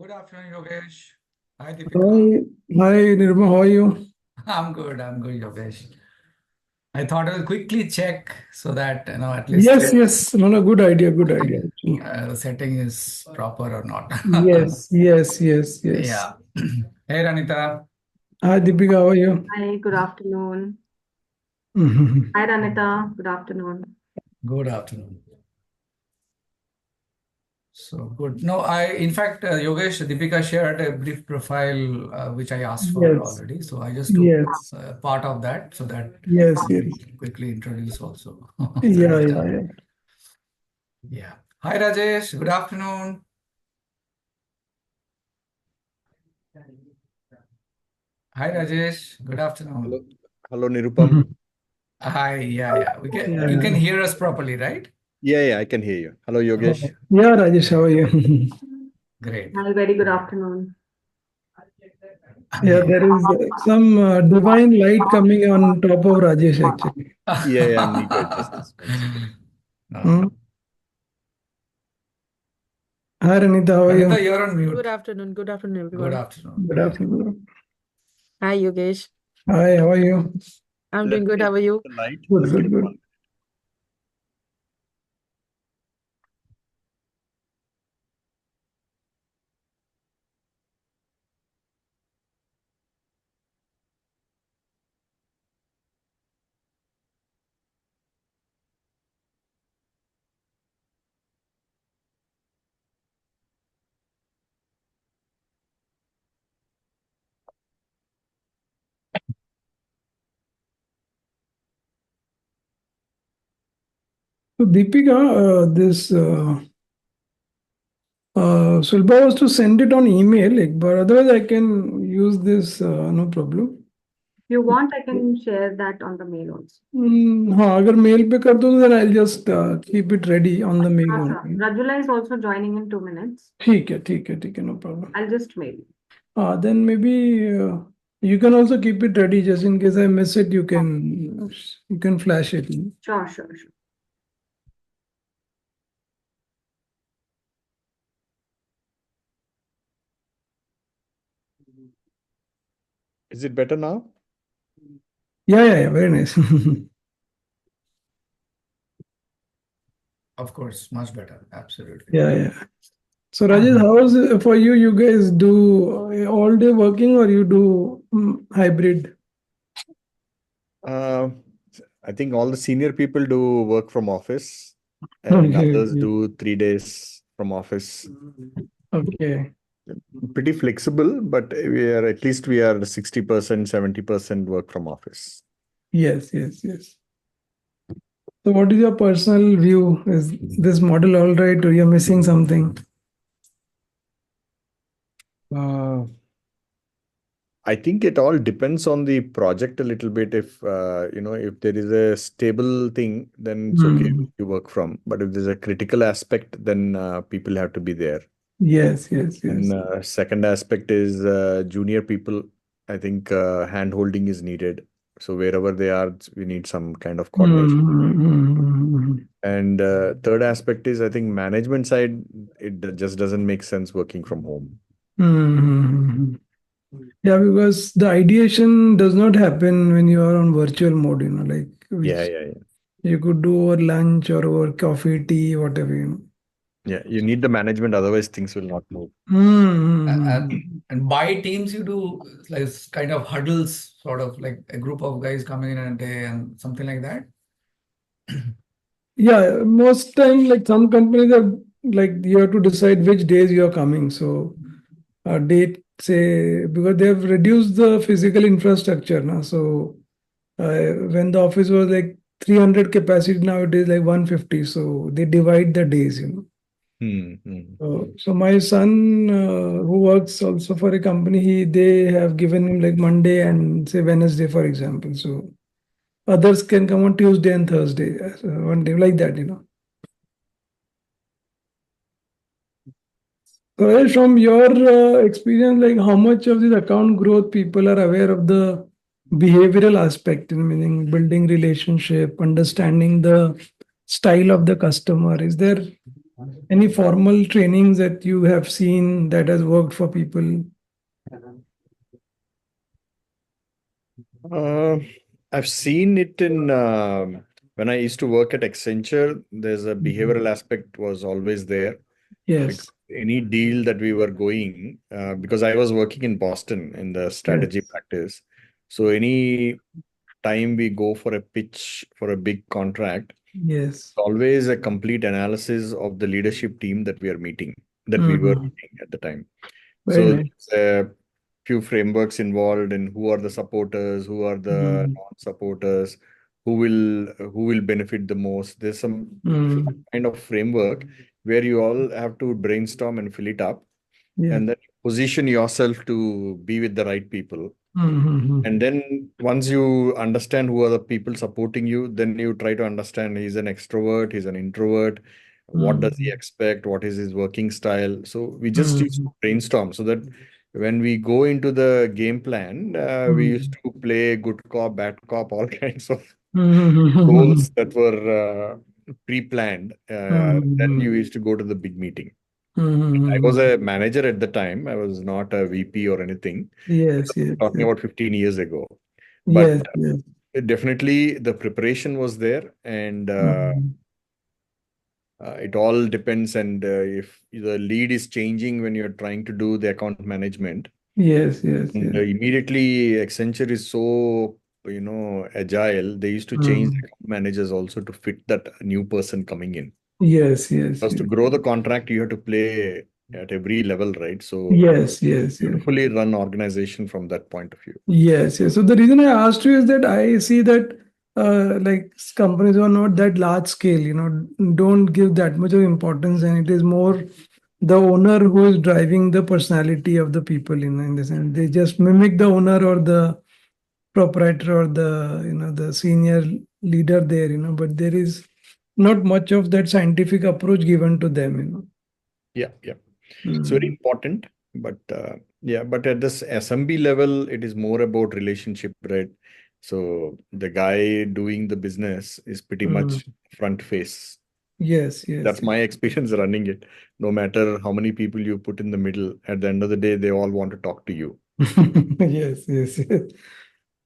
Good afternoon, Yogesh. Hi, Deepika. Hi, hi, Nirma, how are you? I'm good, Yogesh. I thought I'll quickly check so that, at least Yes, yes, no, no, good idea, actually. the setting is proper or not. Yes, yes, yes, yes. Yeah. Hey, Ranita. Hi, Deepika, how are you? Hi, good afternoon. Mhm. Hi, Ranita. Good afternoon. Good afternoon. So good. No, in fact, Yogesh, Deepika shared a brief profile which I asked for Yes, already. So I just took yes, part of that so that yes, I yes. can quickly introduce also Yeah, Ranita. yeah, yeah. Yeah. Hi, Rajesh. Good afternoon. Hi, Rajesh. Good Hello, afternoon. hello, Nirupam. Mhm. Hi. Yeah. Yeah, You can yeah. hear us properly, right? Yeah, I can hear you. Hello, Yogesh. Yeah, Rajesh, how are you? Great. Hi, very good afternoon. Yeah, there is some divine light coming on top of Rajesh, actually. I need to adjust this 1 second. No. Hmm? Hi, Ranita, how are Ranita, you? you're on Good mute. afternoon. Good afternoon, Good everyone. afternoon. Good Yeah. afternoon. Hi, Yogesh. Hi, how are you? I'm Let doing good. me How are you? adjust the light. Good, Just good, give me good. 1 minute. So, Deepika, this Sulbha was to send it on email, like, but otherwise I can use this, no problem. If you want, I can share that on the mail also. हाँ अगर mail पे कर दो तो then I'll just keep it ready on the mail Sure. only. Rajula is also joining in 2 minutes. ठीक है no problem. I'll just mail you. Then maybe you can also keep it ready just in case I miss it. You can flash it. Sure. Is it better now? Yeah, very nice. Of course, much better. Absolutely. Yeah. So Rajesh, how is it for you? You guys do all day working or you do hybrid? Uh, I think all the senior people do work from office, and Okay. others do 3 days from office. Okay. Pretty flexible, but we are 60%, 70% work from office. Yes. So what is your personal view? Is this model all right or you're missing something? Uh, I think it all depends on the project a little bit. If if there is a stable thing, then it's okay Hmm. you work from. But if there's a critical aspect, then people have to be there. Yes. And second aspect is junior people. I think hand holding is needed. So wherever they are, we need some kind of coordination. Hmm. And third aspect is I think management side, just doesn't make sense working from home. Hmm. Yeah, because the ideation does not happen when you are on virtual mode, like which Yeah. you could do over lunch or over coffee, tea, whatever. Yeah, you need the management, otherwise things will not move. And, Hmm. and by teams, you do like kind of huddles, sort of like a group of guys coming in a day and something like that. Yeah, most time, like some companies are like you have to decide which days you are coming. So a date, say, because they have reduced the physical infrastructure now. So when the office was like 300 capacity, now it is like 150. So they divide the days. Hmm. So my son, who works also for a company, they have given him like Monday and say Wednesday, for example. So others can come on Tuesday and Thursday, so one day like that. So Rajesh, from your experience, like how much of this account growth people are aware of the behavioral aspect, meaning building relationship, understanding the style of the customer? Is there Any formal trainings that you have seen that has worked for people? I've seen it in when I used to work at Accenture, there's a behavioral aspect was always there. Because Yes. any deal that we were going, because I was working in Boston in the strategy Yes. practice. So any time we go for a pitch for a big contract, Yes. always a complete analysis of the leadership team that we are meeting, that we were Mhm. meeting at the time. Very So nice. there's a few frameworks involved in who are the supporters, who are the Mhm. non-supporters, who will benefit the most. There's some Mhm. kind of framework where you all have to brainstorm and fill it up, Yeah. and then position yourself to be with the right people. Mhm. And then once you understand who are the people supporting you, then you try to understand he's an extrovert, he's an introvert, what does he Mhm. expect, what is his working style. So we just used to Mhm. brainstorm so that when we go into the game plan, we used Mhm. to play good cop, bad cop, all kinds of roles Mhm. that were pre-planned. Then you Mhm. used to go to the big meeting. I was Mhm. a manager at the time. I was not a VP or anything. Yes, yes, Talking yes. about 15 years ago. But Yes, yes. definitely the preparation was there, and Mhm. it all depends. And if the lead is changing when you're trying to do the account management, Yes, yes, and yes. immediately Accenture is so, agile. They used to change the Mhm. account managers also to fit that new person coming in. Yes, yes, Because to yes. grow the contract, you have to play at every level, right? So Yes, yes, yes. beautifully run organization from that point of view. Yes, yes. So the reason I asked you is that I see that like companies who are not that large scale, don't give that much of importance, and it is more the owner who is driving the personality of the people in the sense they just mimic the owner or the proprietor or the senior leader there, but there is not much of that scientific approach given to them. Yeah, yeah. It's very Mm, important, but yeah, but at this SMB level, it is more about relationship, right? So the guy doing the business is pretty mm. much front face. Yes, yes. That's my experience running it. No matter how many people you put in the middle, at the end of the day, they all want to talk to you. Yes, yes, yes.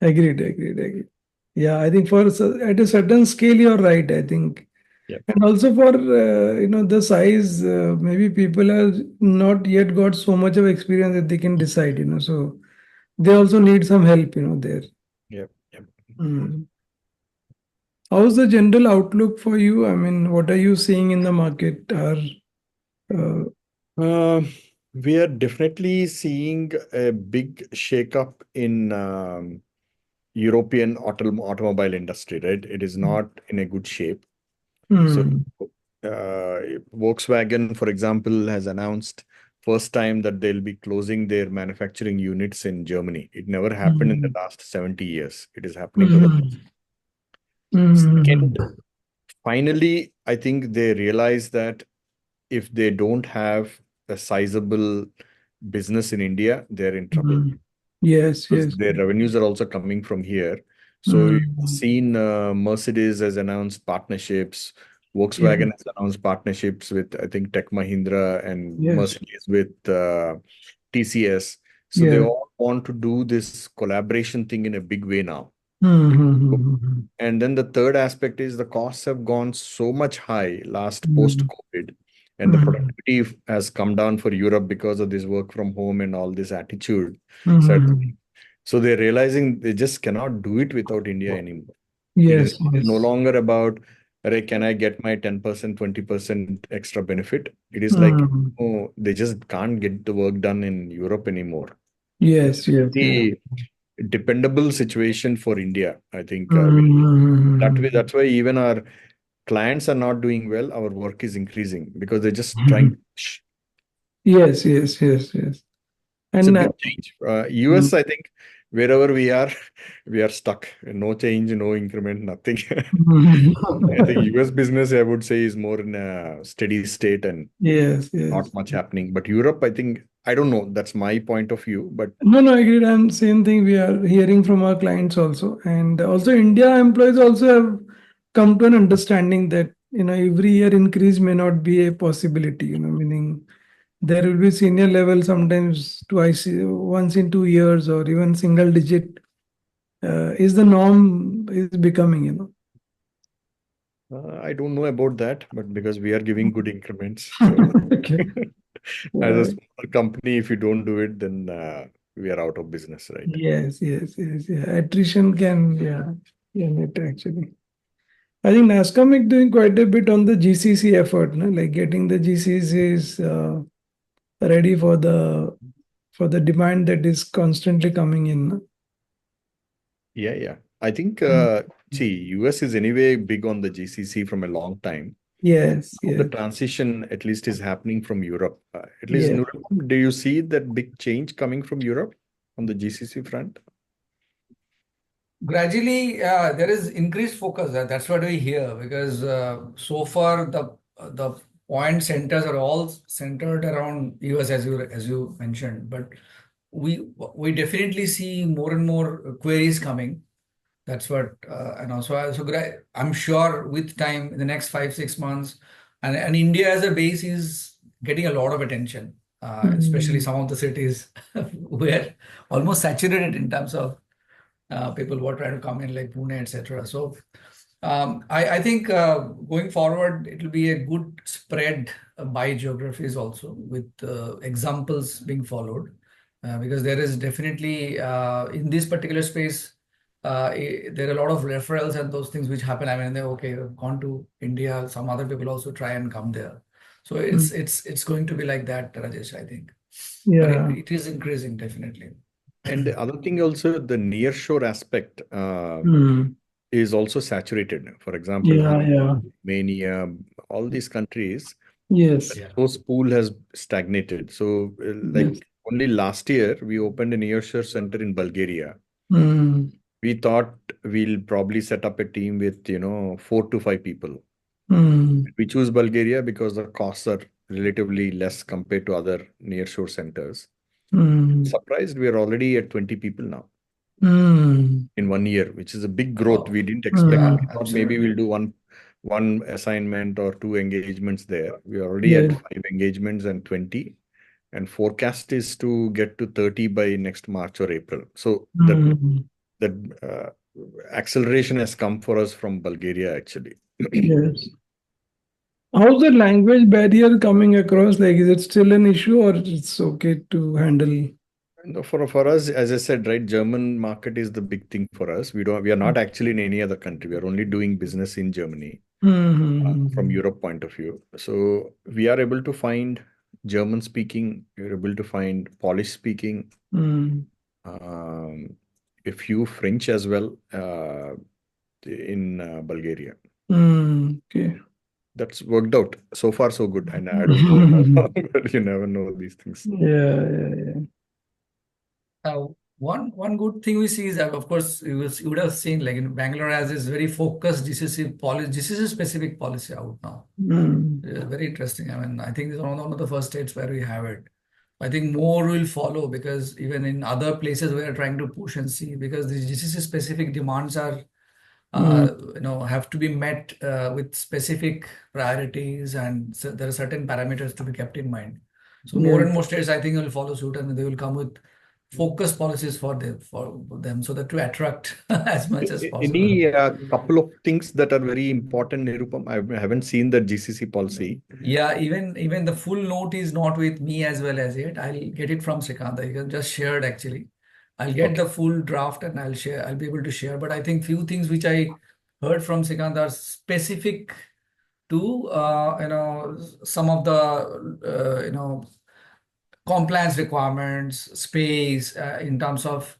Agreed, agreed, agreed. Yeah, I think at a certain scale, you're right, I think. Yeah. And also for the size, maybe people have not yet got so much of experience that they can decide, so they also need some help, there. Yeah. Yeah. Mm. How's the general outlook for you? I mean, what are you seeing in the market? Uh, Uh, we are definitely seeing a big shakeup in European automobile industry, right? It is not in a good shape. So, mm, Volkswagen, for example, has announced first time that they'll be closing their manufacturing units in Germany. It never happened in the mm, last 70 years. It is happening for the mm, second. mm, Finally, I think they realize that if they don't have a sizable business in India, they're in trouble mm. Yes, because yes. their revenues are also coming from here. So you've Mm, seen Mercedes has announced partnerships, yeah, Volkswagen has announced partnerships with, I think, Tech Mahindra and yes, Mercedes with TCS. So they yeah. all want to do this collaboration thing in a big way now. Mm, And then the third aspect is the costs have gone so much high last mm, post-COVID, and the mm, productivity has come down for Europe because of this work from home and all this attitude. mm. So they're realizing they just cannot do it without India anymore. It is Yes, no yes. longer about, "Arey, can I get my 10%, 20% extra benefit?" It is like, Mm. oh, they just can't get the work done in Europe anymore. Yes, yes, yes. The dependable situation for India, I think, that way, Mm. that's why even our clients are not doing well, our work is increasing because they're just trying to push. Yes, yes, yes, yes. It's a And big change. US, mm. I think, wherever we are, we are stuck. No change, no increment, nothing. I think US business, I would say, is more in a steady state and Yes, yes. not much happening. But Europe, I think, I don't know. That's my point of view. But No, no, I agree. And same thing we are hearing from our clients also. And also India employees also have come to an understanding that every year increase may not be a possibility, meaning there will be senior level sometimes twice, once in 2 years, or even single digit is the norm is becoming. I don't know about that, but because we are giving good increments, so Okay. as a Yeah. small company, if you don't do it, then we are out of business, right? Yes, yes, yes, yeah. Attrition can, it actually. I think NASSCOM is doing quite a bit on the GCC effort, no? Like getting the GCCs ready for the demand that is constantly coming in. No? Yeah. I think, Mm. see, US is anyway big on the GCC from a long time. Yes, Now the yes, transition at least is happening from Europe. At least, yeah. Nurul, do you see that big change coming from Europe on the GCC front? Gradually, there is increased focus. That's what we hear because so far the point centers are all centered around US as you mentioned. But we definitely see more and more queries coming. That's what, and also I'm sure with time in the next 5 6 months, and India as a base is getting a lot of attention, especially Mm. some of the cities where almost saturated in terms of people who are trying to come in like Pune, etc. So I think going forward, it will be a good spread by geographies also with examples being followed because there is definitely in this particular space, there are a lot of referrals and those things which happen. I mean, okay, I've gone to India, some other people also try and come there. So Mm. it's going to be like that, Rajesh, I think. But Yeah. it is increasing definitely. And the other thing also, the nearshore aspect Mm. is also saturated. For example, Yeah, Hungary, yeah. Romania, all these countries, Yes. Yeah. those pool has stagnated. So, Yes. like only last year, we opened a nearshore center in Bulgaria. Mm. We thought we'll probably set up a team with, 4 to 5 people. Mm. We choose Bulgaria because the costs are relatively less compared to other nearshore centers. Mm. Surprised, we are already at 20 people now Mm. in 1 year, which is a big growth. Wow. We didn't expect. Mm. Yeah, We thought maybe absolutely. we'll do one assignment or two engagements there. We are already at Yeah. 5 engagements and 20, and forecast is to get to 30 by next March or April. So Mm. that acceleration has come for us from Bulgaria actually. Yes. How's the language barrier coming across? Like, is it still an issue or it's okay to handle? No, for us, as I said, right, German market is the big thing for us. We are not actually in any other country. We are only doing business in Germany from Mm-hmm. Europe point of view. So we are able to find German speaking, we're able to find Polish speaking, Mm. um, a few French as well in Bulgaria. Okay. That's worked out. So far, so good. And I don't know how long, but you never know these things. Yeah. Uh, one good thing we see is that, of course, you would have seen like in Bangalore has this very focused GCC policy, GCC specific policy out now. Mm. Very interesting. I mean, I think this is one of the first states where we have it. I think more will follow because even in other places we are trying to push and see because these GCC specific demands are Mm. have to be met with specific priorities and so there are certain parameters to be kept in mind. So more Yeah. and more states I think will follow suit and they will come with focus policies for them so that to attract as much as possible. Any couple of things that are very important, Nirupam? I haven't seen the GCC policy. Yeah, even the full note is not with me as well as yet. I'll get it from Srikanta. You can just share it actually. I'll get Okay. the full draft and I'll share. I'll be able to share. But I think few things which I heard from Srikanta are specific to some of the compliance requirements, space in terms of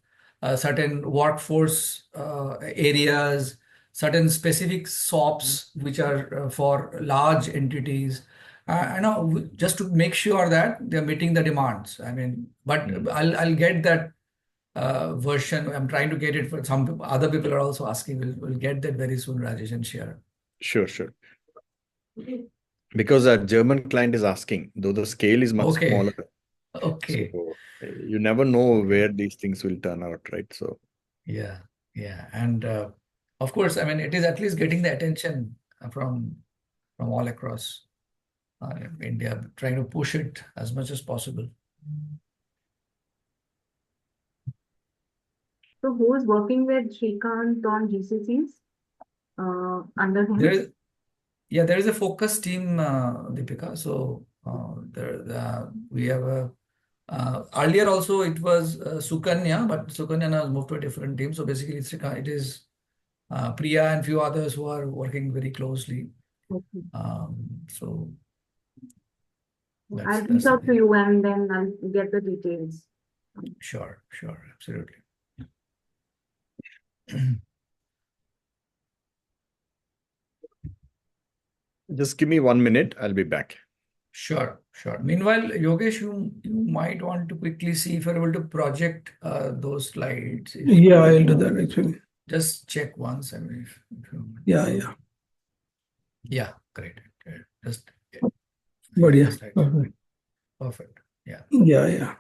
certain workforce areas, certain specific SOPs which are for large entities. Just to make sure that they're meeting the demands. I mean, but Mm. I'll get that version. I'm trying to get it for some people. Other people are also asking. We'll get that very soon, Rajesh, and share. Sure. Because a German client is asking, though the scale is much Okay. smaller. Okay. So you never know where these things will turn out, right? So Yeah, and of course, I mean, it is at least getting the attention from from all across India, trying to push it as much as possible. So who is working with Shrikant on GCCs under him? There is a focus team, Deepika. So we have earlier also it was Sukanya, but Sukanya now has moved to a different team. So basically, it is Priya and few others who are working very closely. Okay. So I'll that's reach the out to thing. you and then I'll get the details. Sure, absolutely. Just give me 1 minute. I'll be back. Sure. Meanwhile, Yogesh, you might want to quickly see if you're able to project those slides. Yeah, I'll do that actually. Just check once. I mean, if you Yeah. Yeah, great. Just But slides. perfect. Yeah. Yeah.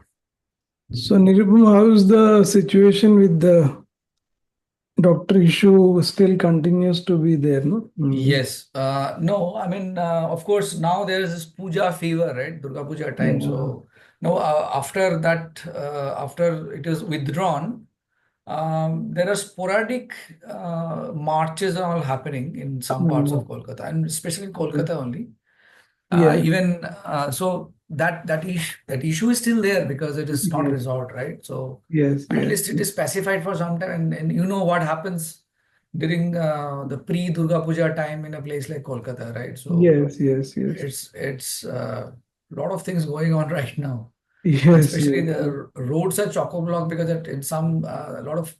So Nirupam, how is the situation with the doctor issue still continues to be there, no? Yes. No, I mean, of course, now there is this puja fever, right? Durga Puja time. Yeah. So now, after that, after it is withdrawn, there are sporadic marches are all happening in some parts of Kolkata, and especially in Kolkata only. Yeah. Even so, that issue is still there because it is not Yes. resolved, right? So Yes. at least it is pacified for some time, and you know what happens during the pre-Durga Puja time in a place like Kolkata, right? So Yes. it's a lot of things going on right now. Yes. Especially the roads are chock-a-block because in some a lot of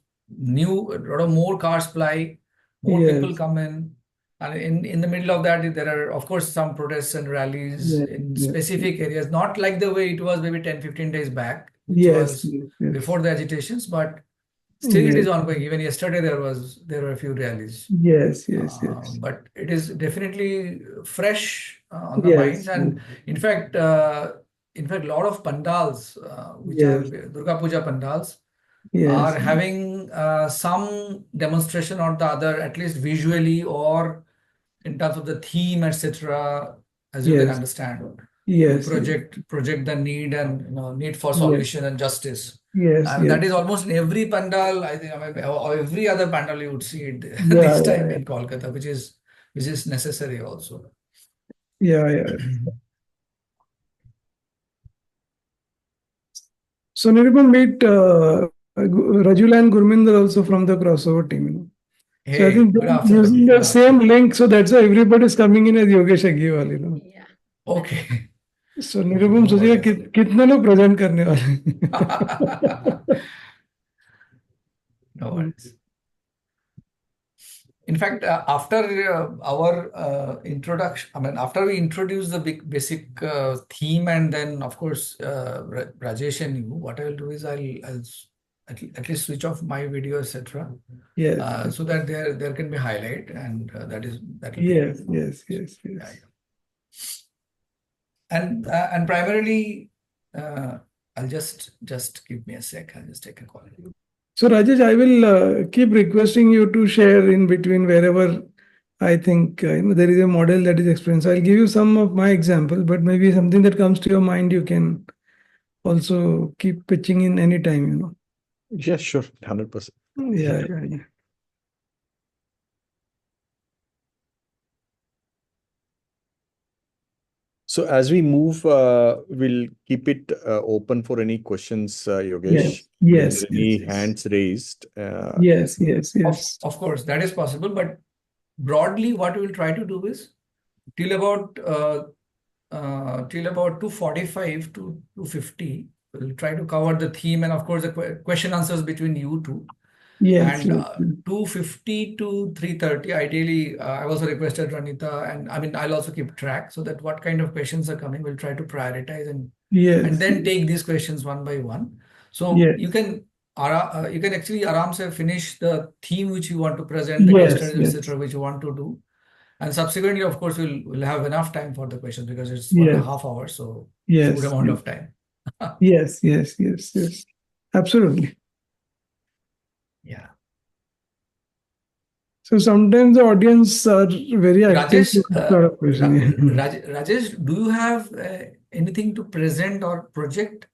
more cars ply, more people Yes. come in, and in the middle of that there are of course some protests and rallies in specific areas, not like the way it was maybe 10-15 days back, which was before the agitations, but still it is ongoing. Even yesterday there were a few rallies. Yes. But it is definitely fresh on the minds, and in fact, a lot of pandals, which are Durga Puja pandals, are having some demonstration or the other, at least visually or in terms of the theme, etc. As you can understand, to project the need and need for solution and justice. And that is almost in every pandal. I think, I mean, or every other pandal you would see it this time in Kolkata, which is necessary also. Yeah. So Nirupam meet Rajula and Gurminder also from the crossover team. Hey, so I think good they're afternoon. using the same link, so that's why everybody is coming in as Yogesh Agiwal. Yeah. Okay. So Nirupam सोचिएगा कितने लोग present करने वाले No worries. In fact, after our introduction, I mean, after we introduce the basic theme, and then of course Rajesh and you, what I will do is I'll at least switch off my video, etc. So that there can be highlight, and that will be yes. Yeah. And primarily, I'll just give me a sec. I'll just take a call. So Rajesh, I will keep requesting you to share in between wherever I think there is a model that is explained. So I'll give you some of my examples, but maybe something that comes to your mind, you can also keep pitching in anytime. Yeah, sure. 100%. Yeah. So as we move, we'll keep it open for any questions, Yogesh. Yes. Any hands raised? Yes. Of course, that is possible. But broadly, what we will try to do is till about 2:45 to 2:50, we'll try to cover the theme and of course the question answers between you two. Yes. And 2:50 to 3:30, ideally, I also requested Ranita, and I mean, I'll also keep track so that what kind of questions are coming, we'll try to prioritize and then take these questions one by one. So you can actually aram se finish the theme which you want to present, the case studies, etc., which you want to do. And subsequently, of course, we'll have enough time for the questions because it's 1.5 hours, so it's a good amount of time. Yes. Absolutely. Yeah. So sometimes the audience are very active Rajesh, to this sort of question. Rajesh, do you have anything to present or project?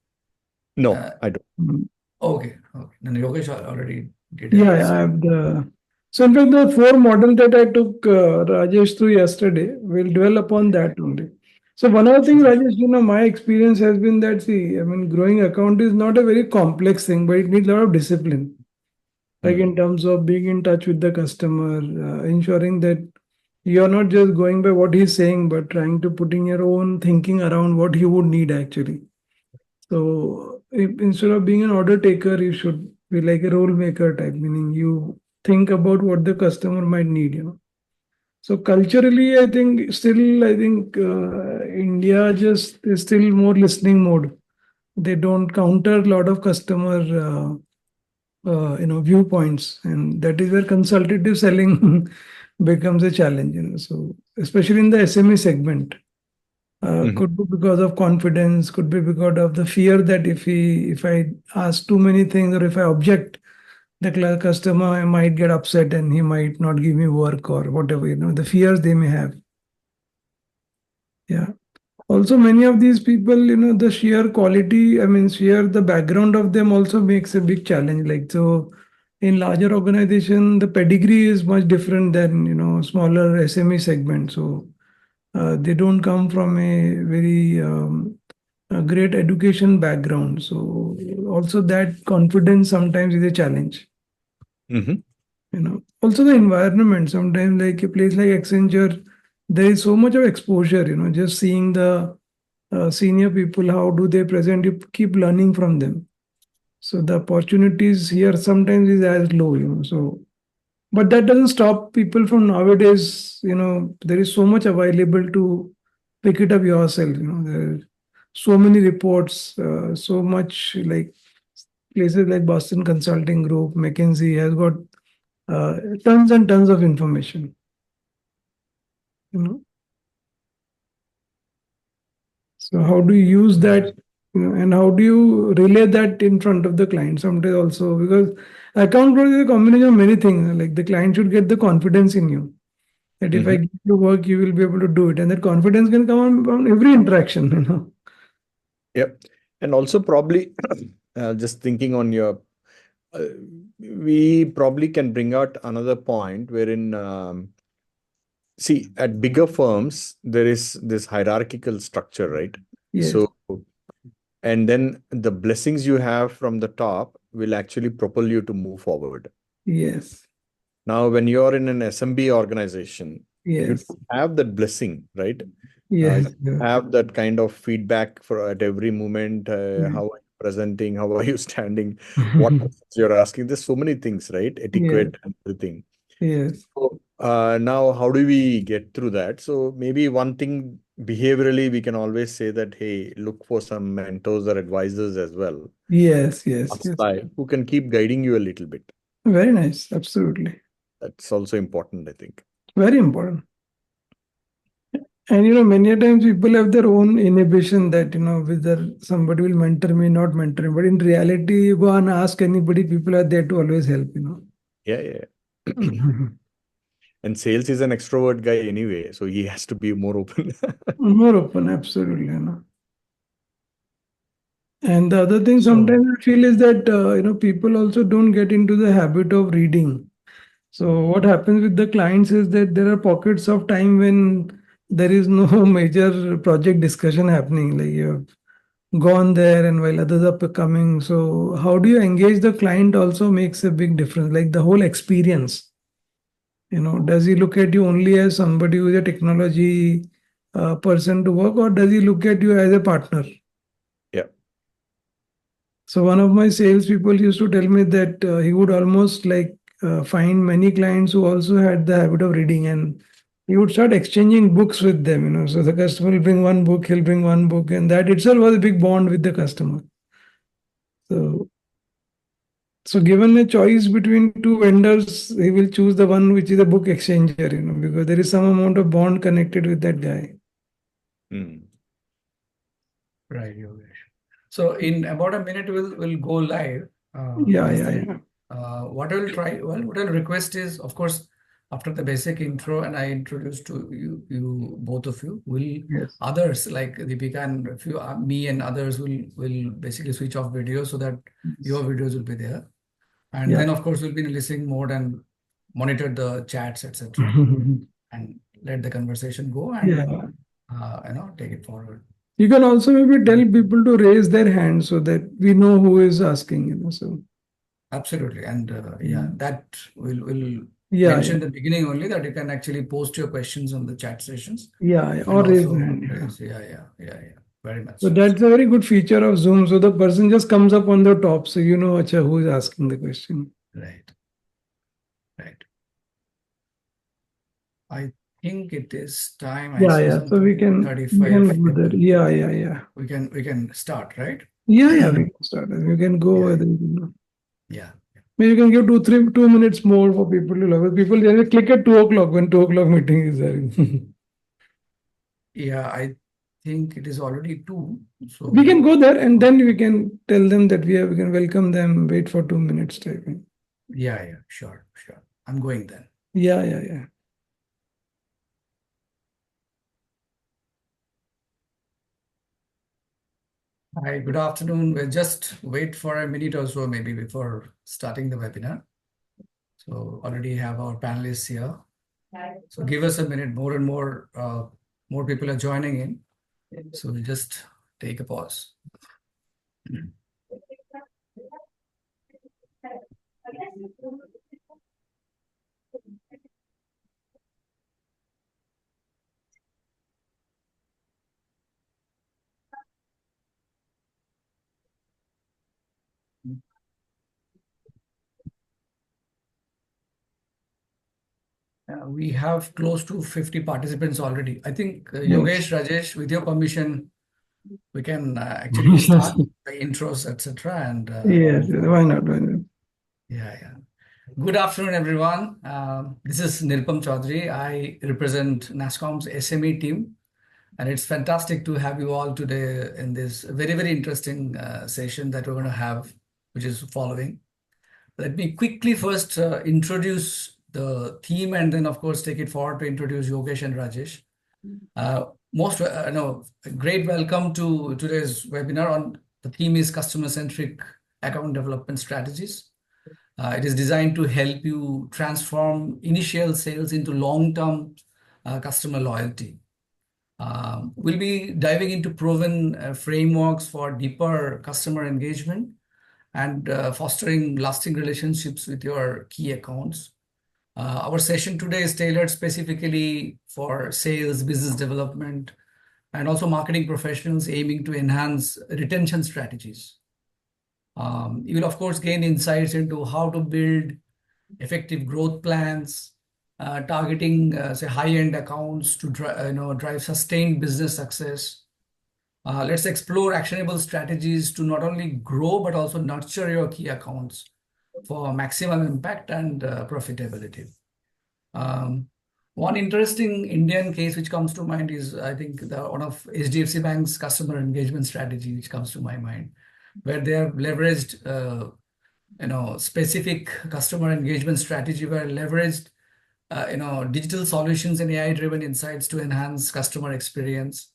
No, Uh, I don't. okay, okay. Then Yogesh already did Yeah, it. I So have the. So in fact, the four models that I took Rajesh through yesterday, we'll dwell upon that only. So one of the things, sure. Rajesh, my experience has been that, see, I mean, growing account is not a very complex thing, but it needs a lot of discipline. Like in terms of being in touch with the customer, ensuring that you're not just going by what he's saying, but trying to putting your own thinking around what he would need actually. So instead of being an order taker, you should be like a role maker type, meaning you think about what the customer might need. So culturally, I think India just is still more listening mode. They don't counter a lot of customer, viewpoints, and that is where consultative selling becomes a challenge. So especially in the SME segment. Mhm. Could be because of confidence, could be because of the fear that if I ask too many things or if I object, the customer might get upset and he might not give me work or whatever, the fears they may have. Yeah. Also, many of these people, the sheer quality, I mean, sheer the background of them also makes a big challenge. Like, so in larger organization, the pedigree is much different than, smaller SME segment. So they don't come from a very a great education background. So also that confidence sometimes is a challenge. Mhm. Also the environment. Sometimes like a place like Accenture, there is so much of exposure. Just seeing the senior people, how do they present? You keep learning from them. So the opportunities here sometimes is as low. So but that doesn't stop people from nowadays, there is so much available to pick it up yourself. There are so many reports, so much like places like Boston Consulting Group, McKinsey has got tons and tons of information. So how do you use that, and how do you relay that in front of the client? Sometimes also because account growth is a combination of many things. Like the client should get the confidence in you that if I Mhm. give you work, you will be able to do it, and that confidence can come on every interaction. Yep. And also probably just thinking on your, uh, we probably can bring out another point wherein, see, at bigger firms, there is this hierarchical structure, right? Yes, So, and then the blessings you have from the top will actually propel you to move forward. yes, Now, when you're in an SMB organization, you yes, don't have that blessing, right? You yes, have that kind of feedback for at every moment. yes, How are you presenting? How are you standing? What questions you're asking? There's so many things, right? yes, Etiquette and everything. yes, So, now how do we get through that? So maybe one thing behaviorally, we can always say that, hey, look for some mentors or advisors as well, yes, yes, past yes. life, who can keep guiding you a little bit. Very nice. Absolutely. That's also important, I think. Very important. And many a times people have their own inhibition that, whether somebody will mentor me, not mentor me. But in reality, you go and ask anybody, people are there to always help. Yeah, yeah. And sales is an extrovert guy anyway, so he has to be more open. More open, absolutely. And the other thing So sometimes I feel is that, people also don't get into the habit of reading. So what happens with the clients is that there are pockets of time when there is no major project discussion happening. Like you've gone there and while others are coming. So how do you engage the client also makes a big difference. Like the whole experience. Does he look at you only as somebody who is a technology person to work, or does he look at you as a partner? Yeah. So one of my salespeople used to tell me that he would almost like find many clients who also had the habit of reading, and he would start exchanging books with them. So the customer will bring one book, he'll bring one book, and that itself was a big bond with the customer. So, so given a choice between two vendors, he will choose the one which is a book exchanger, because there is some amount of bond connected with that guy. Mm. right, Yogesh. So in about a minute, we'll go live. Yeah, That's yeah, the yeah. what I will try. Well, what I'll request is, of course, after the basic intro and I introduce to you both of you, will Yes. others like Deepika and a few, me and others will basically switch off video so that your videos will be there. And Yeah. then, of course, we'll be in listening mode and monitor the chats, etc., and let the conversation go and Yeah. take it forward. You can also maybe tell people to raise their hand so that we know who is asking, so. Absolutely. And yeah, that will Yeah, mention yeah. the beginning only that you can actually post your questions on the chat sessions Yeah, yeah. and Or raise also hand. Yeah. raise. Yeah. Very much So so. that's a very good feature of Zoom. So the person just comes up on the top, so you know acha, who is asking the question. Right. I think it is time. I Yeah, see yeah. So something we can 35. go there. Yeah. We can start, right? Yeah, we can start. You can go Yeah. with it. Yeah. Maybe you can give 2 minutes more for people to log. People generally click at 2 o'clock when 2 o'clock meeting is there. Yeah, I think it is already 2. So We can go there and then we can tell them that we can welcome them, wait for 2 minutes type. yeah, sure. I'm going then. Yeah. Hi, good afternoon. We'll just wait for a minute or so maybe before starting the webinar. So already have our panelists here. So give us a minute, more and more people are joining in. So we'll just take a pause. We have close to 50 participants already. I think Yogesh, Rajesh, with your permission, we can actually start the intros, etc. And Yes, why not? yeah. Good afternoon, everyone. This is Nirupam Chaudhary. I represent NASSCOM's SME team, and it's fantastic to have you all today in this very, very interesting session that we're going to have, which is following. Let me quickly first introduce the theme and then, of course, take it forward to introduce Yogesh and Rajesh. A great welcome to today's webinar on the theme is customer-centric account development strategies. It is designed to help you transform initial sales into long-term customer loyalty. We'll be diving into proven frameworks for deeper customer engagement and fostering lasting relationships with your key accounts. Our session today is tailored specifically for sales, business development, and also marketing professionals aiming to enhance retention strategies. You will, of course, gain insights into how to build effective growth plans, targeting, say, high-end accounts to drive sustained business success. Let's explore actionable strategies to not only grow, but also nurture your key accounts for maximum impact and profitability. One interesting Indian case which comes to mind is, I think, one of HDFC Bank's customer engagement strategy, which comes to my mind, where they have leveraged, specific customer engagement strategy, where leveraged, digital solutions and AI-driven insights to enhance customer experience.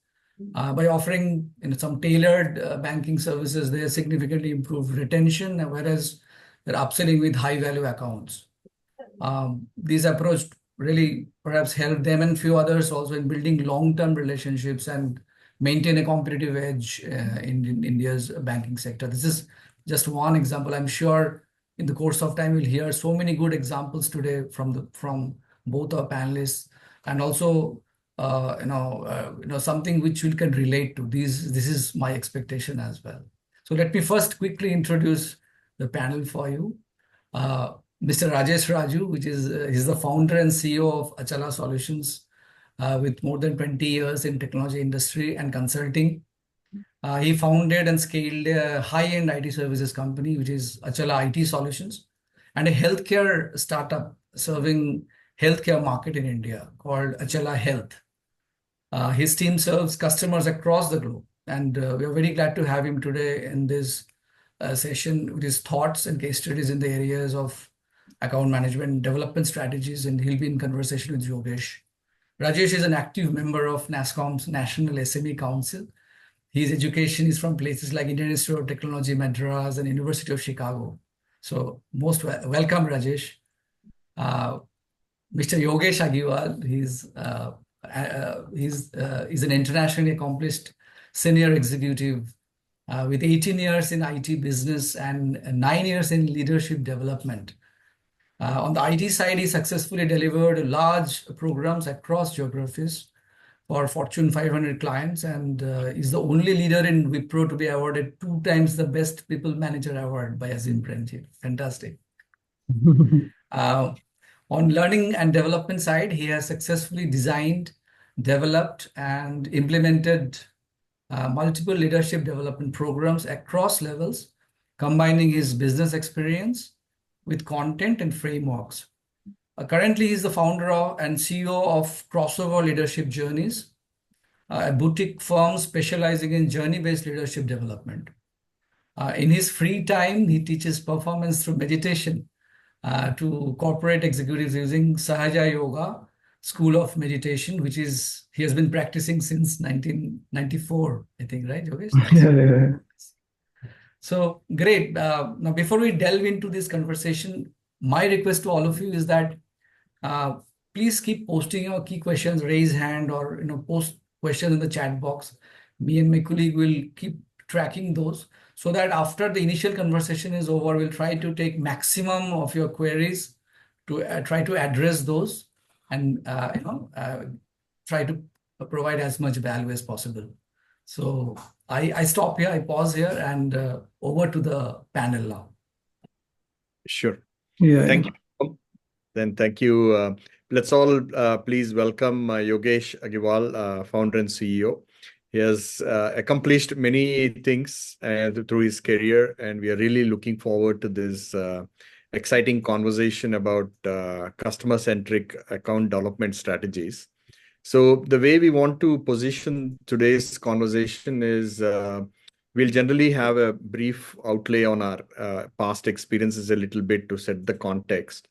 By offering some tailored banking services, they significantly improve retention, whereas they're upselling with high-value accounts. These approach really perhaps help them and few others also in building long-term relationships and maintain a competitive edge in India's banking sector. This is just one example. I'm sure in the course of time we'll hear so many good examples today from both our panelists, and also something which we can relate to. This is my expectation as well. So let me first quickly introduce the panel for you. Mr. Rajesh Raju, he's the founder and CEO of Achala Solutions, with more than 20 years in technology industry and consulting. He founded and scaled a high-end IT services company, which is Achala IT Solutions, and a healthcare startup serving healthcare market in India called Achala Health. His team serves customers across the globe, and we are very glad to have him today in this session with his thoughts and case studies in the areas of account management development strategies, and he'll be in conversation with Yogesh. Rajesh is an active member of NASSCOM's National SME Council. His education is from places like Indian Institute of Technology, Madras, and University of Chicago. So most welcome, Rajesh. Mr. Yogesh Agiwal, he's an internationally accomplished senior executive with 18 years in IT business and 9 years in leadership development. On the IT side, he successfully delivered large programs across geographies for Fortune 500 clients, and is the only leader in Wipro to be awarded 2 times the Best People Manager Award by Azim Premji. Fantastic. On learning and development side, he has successfully designed, developed, and implemented multiple leadership development programs across levels, combining his business experience with content and frameworks. Currently, he is the founder and CEO of Crossover Leadership Journeys, a boutique firm specializing in journey-based leadership development. In his free time, he teaches performance through meditation to corporate executives using Sahaja Yoga School of Meditation, which is he has been practicing since 1994, I think, right, Yogesh? Yeah. So great. Now, before we delve into this conversation, my request to all of you is that please keep posting your key questions, raise hand, or post questions in the chat box. Me and my colleague will keep tracking those so that after the initial conversation is over, we'll try to take maximum of your queries to try to address those and try to provide as much value as possible. So I stop here, I pause here, and over to the panel now. Sure. Yeah. Thank you. Then thank you. Let's all please welcome Yogesh Agiwal, founder and CEO. He has accomplished many things through his career, and we are really looking forward to this exciting conversation about customer-centric account development strategies. So the way we want to position today's conversation is we'll generally have a brief outlay on our past experiences a little bit to set the context.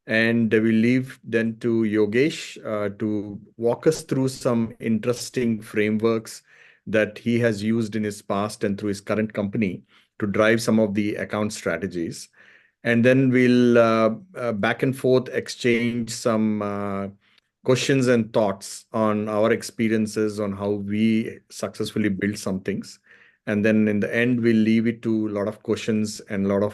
And we'll leave then to Yogesh to walk us through some interesting frameworks that he has used in his past and through his current company to drive some of the account strategies. And then we'll back and forth exchange some questions and thoughts on our experiences on how we successfully build some things. And then in the end, we'll leave it to a lot of questions and a lot of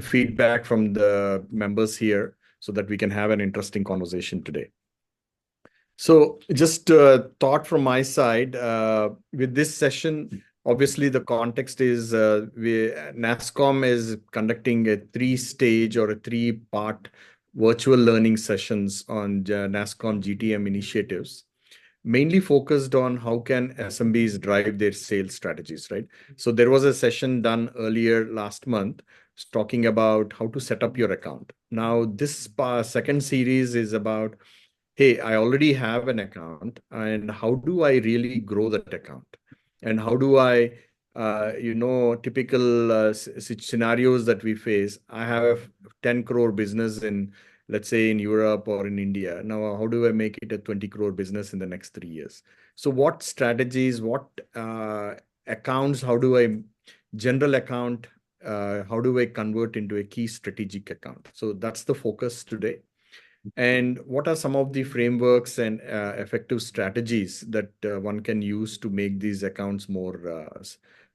feedback from the members here so that we can have an interesting conversation today. So just thought from my side with this session, obviously the context is NASSCOM is conducting a 3-stage or a 3-part virtual learning sessions on NASSCOM GTM initiatives, mainly focused on how can SMBs drive their sales strategies, right? So there was a session done earlier last month talking about how to set up your account. Now, this second series is about, hey, I already have an account, and how do I really grow that account? And how do I, typical scenarios that we face. I have a 10 crore business in, let's say, in Europe or in India. Now, how do I make it a 20 crore business in the next 3 years? So what strategies, what accounts, how do I general account, how do I convert into a key strategic account? So that's the focus today. And what are some of the frameworks and effective strategies that one can use to make these accounts more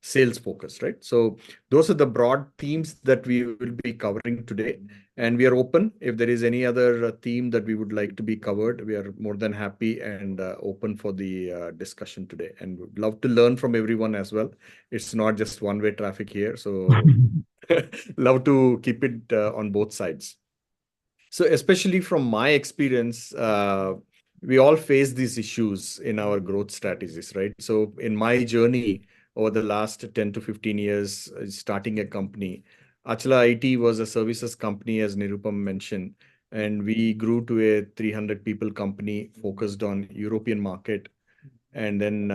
sales focused, right? So those are the broad themes that we will be covering today. And we are open. If there is any other theme that we would like to be covered, we are more than happy and open for the discussion today. And would love to learn from everyone as well. It's not just one-way traffic here. So love to keep it on both sides. So especially from my experience, we all face these issues in our growth strategies, right? So in my journey over the last 10 to 15 years, starting a company, Achala IT was a services company, as Nirupam mentioned, and we grew to a 300 people company focused on European market, and then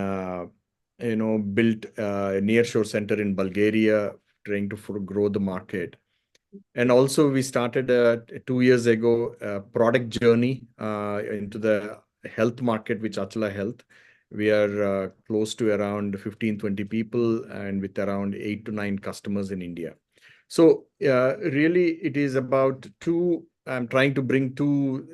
built a nearshore center in Bulgaria, trying to grow the market. And also, we started 2 years ago a product journey into the health market, which Achla Health. We are close to around 15, 20 people and with around 8 to 9 customers in India. So really, it is about two. I'm trying to bring two,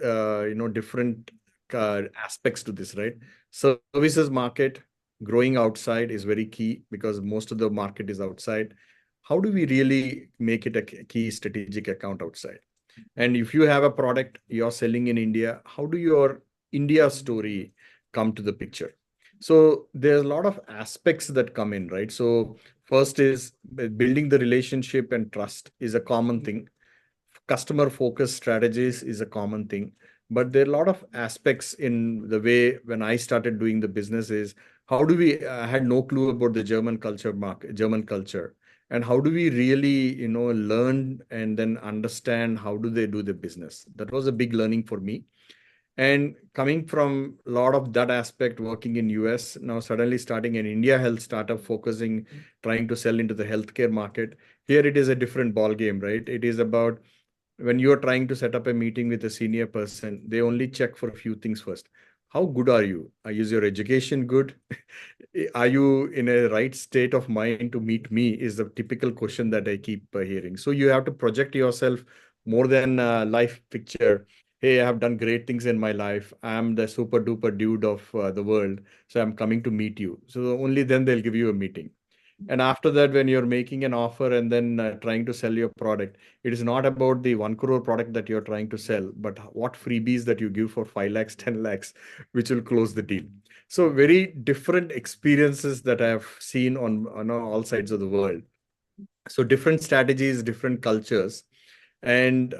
different aspects to this, right? Services market growing outside is very key because most of the market is outside. How do we really make it a key strategic account outside? And if you have a product you're selling in India, how do your India story come to the picture? So there's a lot of aspects that come in, right? So first is building the relationship and trust is a common thing. Customer focused strategies is a common thing. But there are a lot of aspects in the way when I started doing the business is how do we, I had no clue about the German culture, German culture. And how do we really, learn and then understand how do they do the business? That was a big learning for me. And coming from a lot of that aspect, working in US, now suddenly starting an India health startup, focusing, trying to sell into the healthcare market. Here it is a different ball game, right? It is about when you're trying to set up a meeting with a senior person, they only check for a few things first. How good are you? Is your education good? Are you in a right state of mind to meet me? Is the typical question that I keep hearing. So you have to project yourself more than a life picture. Hey, I have done great things in my life. I'm the super duper dude of the world. So I'm coming to meet you. So only then they'll give you a meeting. And after that, when you're making an offer and then trying to sell your product, it is not about the 1 crore product that you're trying to sell, but what freebies that you give for 5 lakhs, 10 lakhs, which will close the deal. So very different experiences that I've seen on all sides of the world. So different strategies, different cultures, and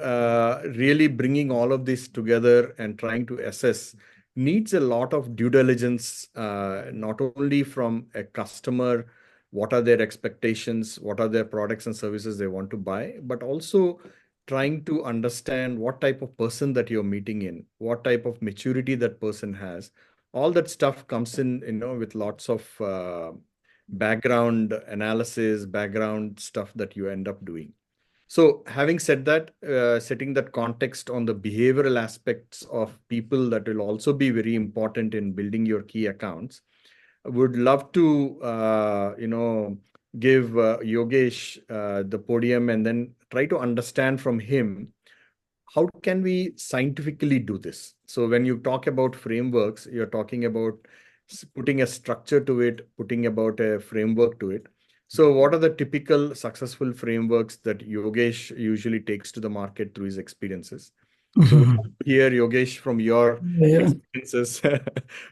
really bringing all of this together and trying to assess needs a lot of due diligence, not only from a customer, what are their expectations, what are their products and services they want to buy, but also trying to understand what type of person that you're meeting in, what type of maturity that person has. All that stuff comes in, with lots of background analysis, background stuff that you end up doing. So having said that, setting that context on the behavioral aspects of people that will also be very important in building your key accounts. I would love to, give Yogesh the podium and then try to understand from him how can we scientifically do this? So when you talk about frameworks, you're talking about putting a structure to it, putting about a framework to it. So what are the typical successful frameworks that Yogesh usually takes to the market through his experiences? So we'd love to hear, Yogesh, from your Yeah, experiences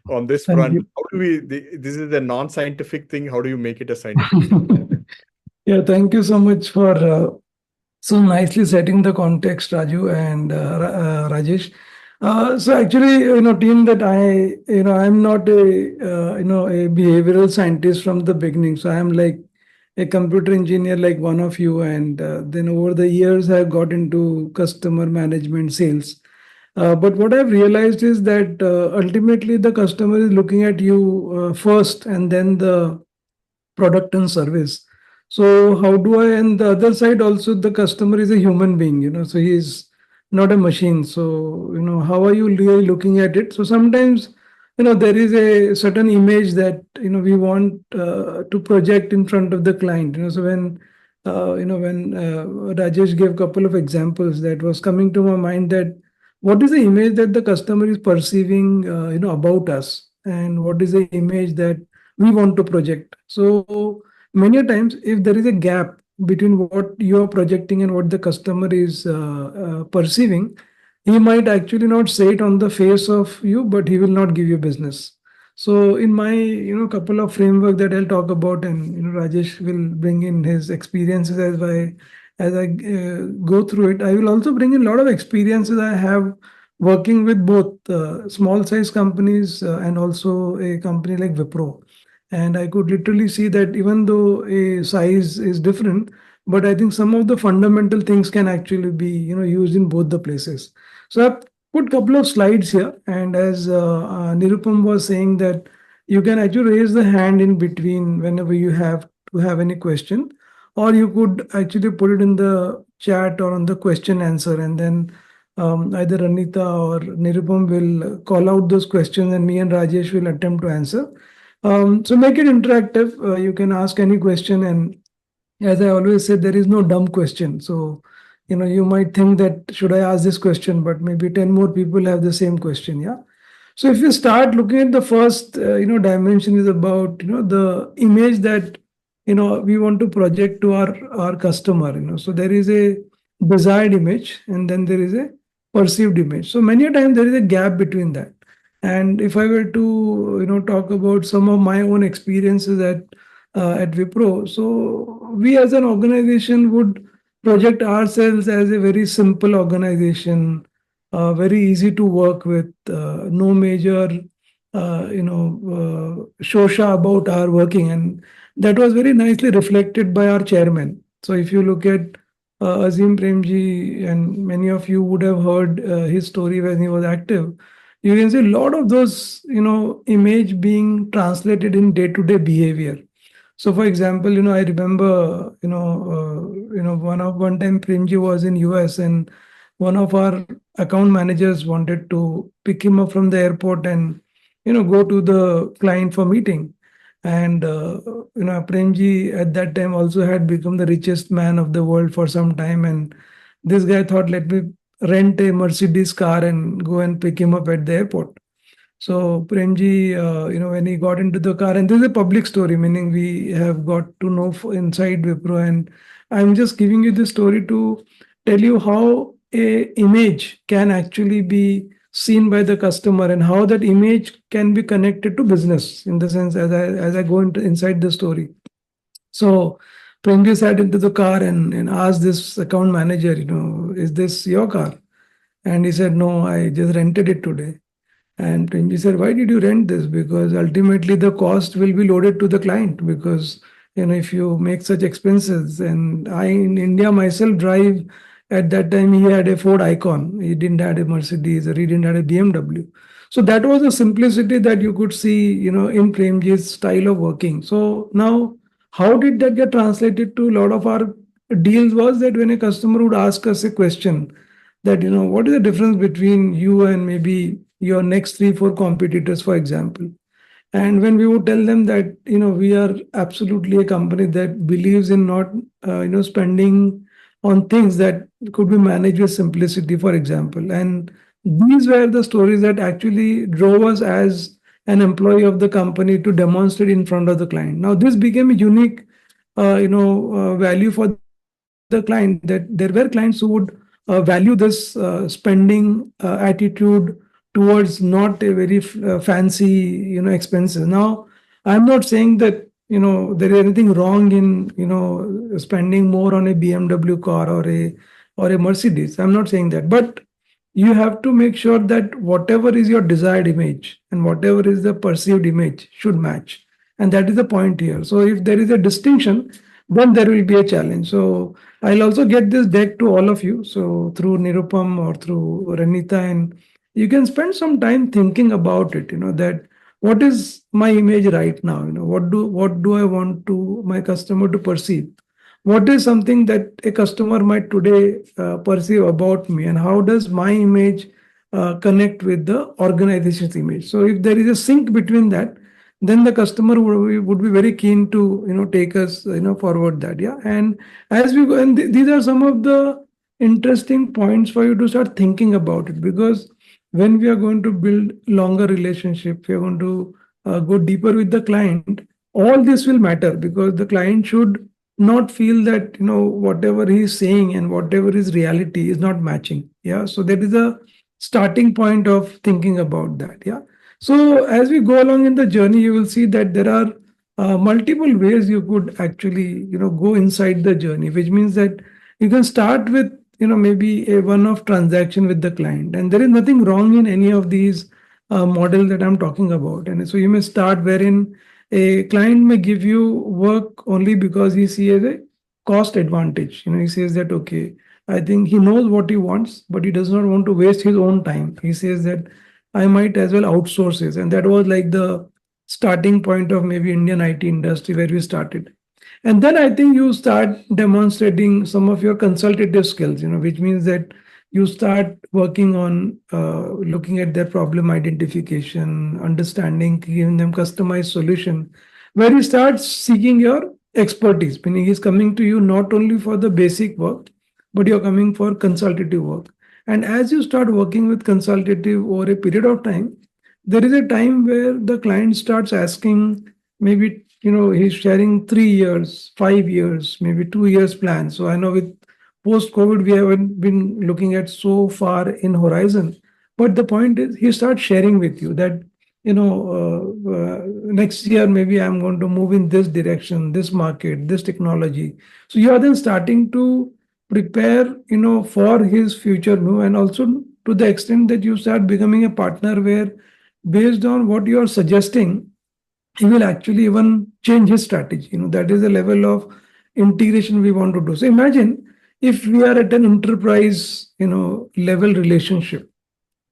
on this thank front. you. How do we, this is a non-scientific thing. How do you make it a scientific thing? Yeah, thank you so much for so nicely setting the context, Raju and Rajesh. So actually, team that I'm not a behavioral scientist from the beginning. So I'm like a computer engineer, like one of you, and then over the years I've got into customer management, sales. But what I've realized is that ultimately the customer is looking at you first, and then the product and service. So how do I, and the other side also, the customer is a human being, so he's not a machine. So, how are you really looking at it? So sometimes, there is a certain image that, we want to project in front of the client, so when Rajesh gave a couple of examples, that was coming to my mind, that what is the image that the customer is perceiving, about us, and what is the image that we want to project. So many a times, if there is a gap between what you are projecting and what the customer is perceiving, he might actually not say it on the face of you, but he will not give you business. So in my couple of framework that I'll talk about, and Rajesh will bring in his experiences as I go through it. I will also bring in a lot of experiences I have working with both small size companies and also a company like Wipro. And I could literally see that even though a size is different, but I think some of the fundamental things can actually be, used in both the places. So I've put a couple of slides here, and as Nirupam was saying, that you can actually raise the hand in between whenever you have to have any question, or you could actually put it in the chat or on the question answer, and then either Anita or Nirupam will call out those questions, and me and Rajesh will attempt to answer. So make it interactive. You can ask any question, and as I always say, there is no dumb question. So, you might think that should I ask this question, but maybe 10 more people have the same question. Yeah. So if you start looking at the first, dimension is about, the image that, we want to project to our customer, So there is a desired image and then there is a perceived image. So many a time there is a gap between that. And if I were to, talk about some of my own experiences at Wipro, so we as an organization would project ourselves as a very simple organization, very easy to work with, no major, shosha about our working. And that was very nicely reflected by our chairman. So if you look at Azim Premji, and many of you would have heard his story when he was active, you can see a lot of those, image being translated in day-to-day behavior. So, for example, I remember, one time Premji was in US, and one of our account managers wanted to pick him up from the airport and, go to the client for meeting. And, Premji at that time also had become the richest man of the world for some time. And this guy thought, let me rent a Mercedes car and go and pick him up at the airport. So Premji, when he got into the car, and this is a public story, meaning we have got to know inside Wipro, and I'm just giving you this story to tell you how a image can actually be seen by the customer and how that image can be connected to business. In the sense, as I go into inside the story. So Premji sat into the car and asked this account manager, is this your car? And he said, no, I just rented it today. And Premji said, why did you rent this? Because ultimately the cost will be loaded to the client, because if you make such expenses, and I in India myself drive, at that time he had a Ford Icon. He didn't have a Mercedes, or he didn't have a BMW. So that was the simplicity that you could see, in Premji's style of working. So now, how did that get translated to a lot of our deals was that when a customer would ask us a question that, what is the difference between you and maybe your next 3, 4 competitors, for example. And when we would tell them that, we are absolutely a company that believes in not, spending on things that could be managed with simplicity, for example. And these were the stories that actually drove us as an employee of the company to demonstrate in front of the client. Now, this became a unique, value for the client, that there were clients who would value this spending attitude towards not a very fancy, expenses. Now, I'm not saying that, there is anything wrong in, spending more on a BMW car or a Mercedes. I'm not saying that, but you have to make sure that whatever is your desired image and whatever is the perceived image should match. And that is the point here. So if there is a distinction, then there will be a challenge. So I'll also get this deck to all of you. So through Nirupam or through Ranita, and you can spend some time thinking about it, that what is my image right now? What do I want to my customer to perceive? What is something that a customer might today perceive about me, and how does my image connect with the organization's image? So if there is a sync between that, then the customer would be very keen to take us forward that. Yeah. And as we go, and these are some of the interesting points for you to start thinking about it, because when we are going to build longer relationship, we are going to go deeper with the client, all this will matter, because the client should not feel that whatever he is saying and whatever is reality is not matching. Yeah. So that is a starting point of thinking about that. Yeah. So as we go along in the journey, you will see that there are multiple ways you could actually go inside the journey, which means that you can start with maybe a one-off transaction with the client, and there is nothing wrong in any of these models that I'm talking about. And so you may start wherein a client may give you work only because he sees a cost advantage. He says that, okay, I think he knows what he wants, but he does not want to waste his own time. He says that I might as well outsource this. And that was like the starting point of maybe Indian IT industry where we started. And then I think you start demonstrating some of your consultative skills, which means that you start working on looking at their problem identification, understanding, giving them customized solution, where you start seeking your expertise, meaning he's coming to you not only for the basic work, but you're coming for consultative work. And as you start working with consultative over a period of time, there is a time where the client starts asking, maybe he's sharing 3 years, 5 years, maybe 2 years plan. So I know with post COVID we haven't been looking at so far in horizon, but the point is he starts sharing with you that next year maybe I'm going to move in this direction, this market, this technology. So you are then starting to prepare for his future move, and also to the extent that you start becoming a partner where based on what you are suggesting, he will actually even change his strategy. That is the level of integration we want to do. So imagine if we are at an enterprise, level relationship.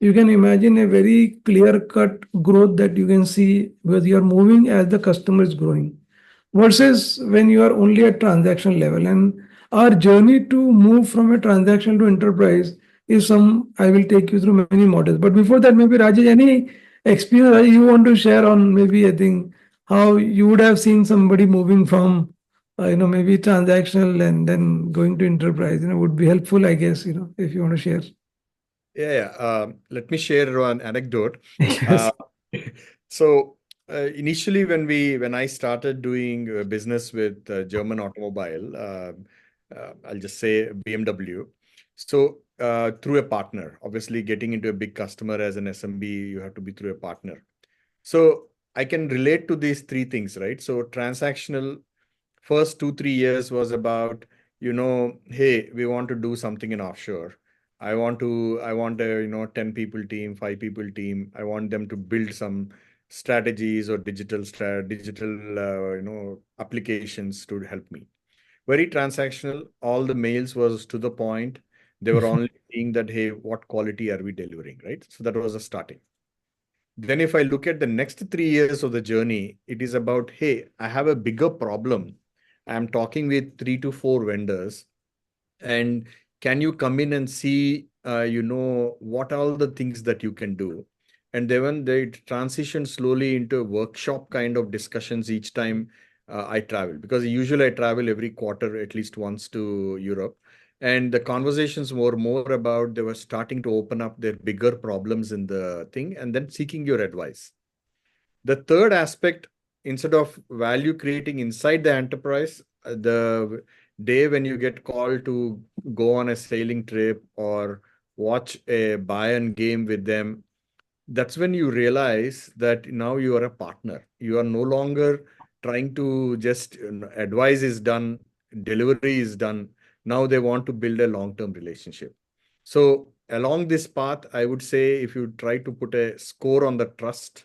You can imagine a very clear-cut growth that you can see where you are moving as the customer is growing, versus when you are only at transaction level. And our journey to move from a transaction to enterprise is some, I will take you through many models. But before that, maybe Rajesh, any experience you want to share on, maybe I think how you would have seen somebody moving from maybe transactional and then going to enterprise, would be helpful, I guess, if you want to share. Yeah. Let me share one anecdote. Yes. So initially, when I started doing business with German automobile, I'll just say BMW. So through a partner, obviously getting into a big customer as an SMB, you have to be through a partner. So I can relate to these three things, right? So transactional, first 2-3 years was about, hey, we want to do something in offshore. I want a 10 people team, 5 people team. I want them to build some strategies or digital applications to help me. Very transactional. All the mails was to the point. They were only seeing that, hey, what quality are we delivering, right? So that was a starting. Then if I look at the next 3 years of the journey, it is about, hey, I have a bigger problem. I'm talking with 3 to 4 vendors, and can you come in and see, what all the things that you can do? And then when they transition slowly into a workshop kind of discussions each time I travel, because usually I travel every quarter at least once to Europe. And the conversations were more about they were starting to open up their bigger problems in the thing and then seeking your advice. The third aspect, instead of value creating inside the enterprise, the day when you get called to go on a sailing trip or watch a Bayern game with them, that's when you realize that now you are a partner. You are no longer trying to just advice is done, delivery is done. Now they want to build a long-term relationship. So along this path, I would say if you try to put a score on the trust,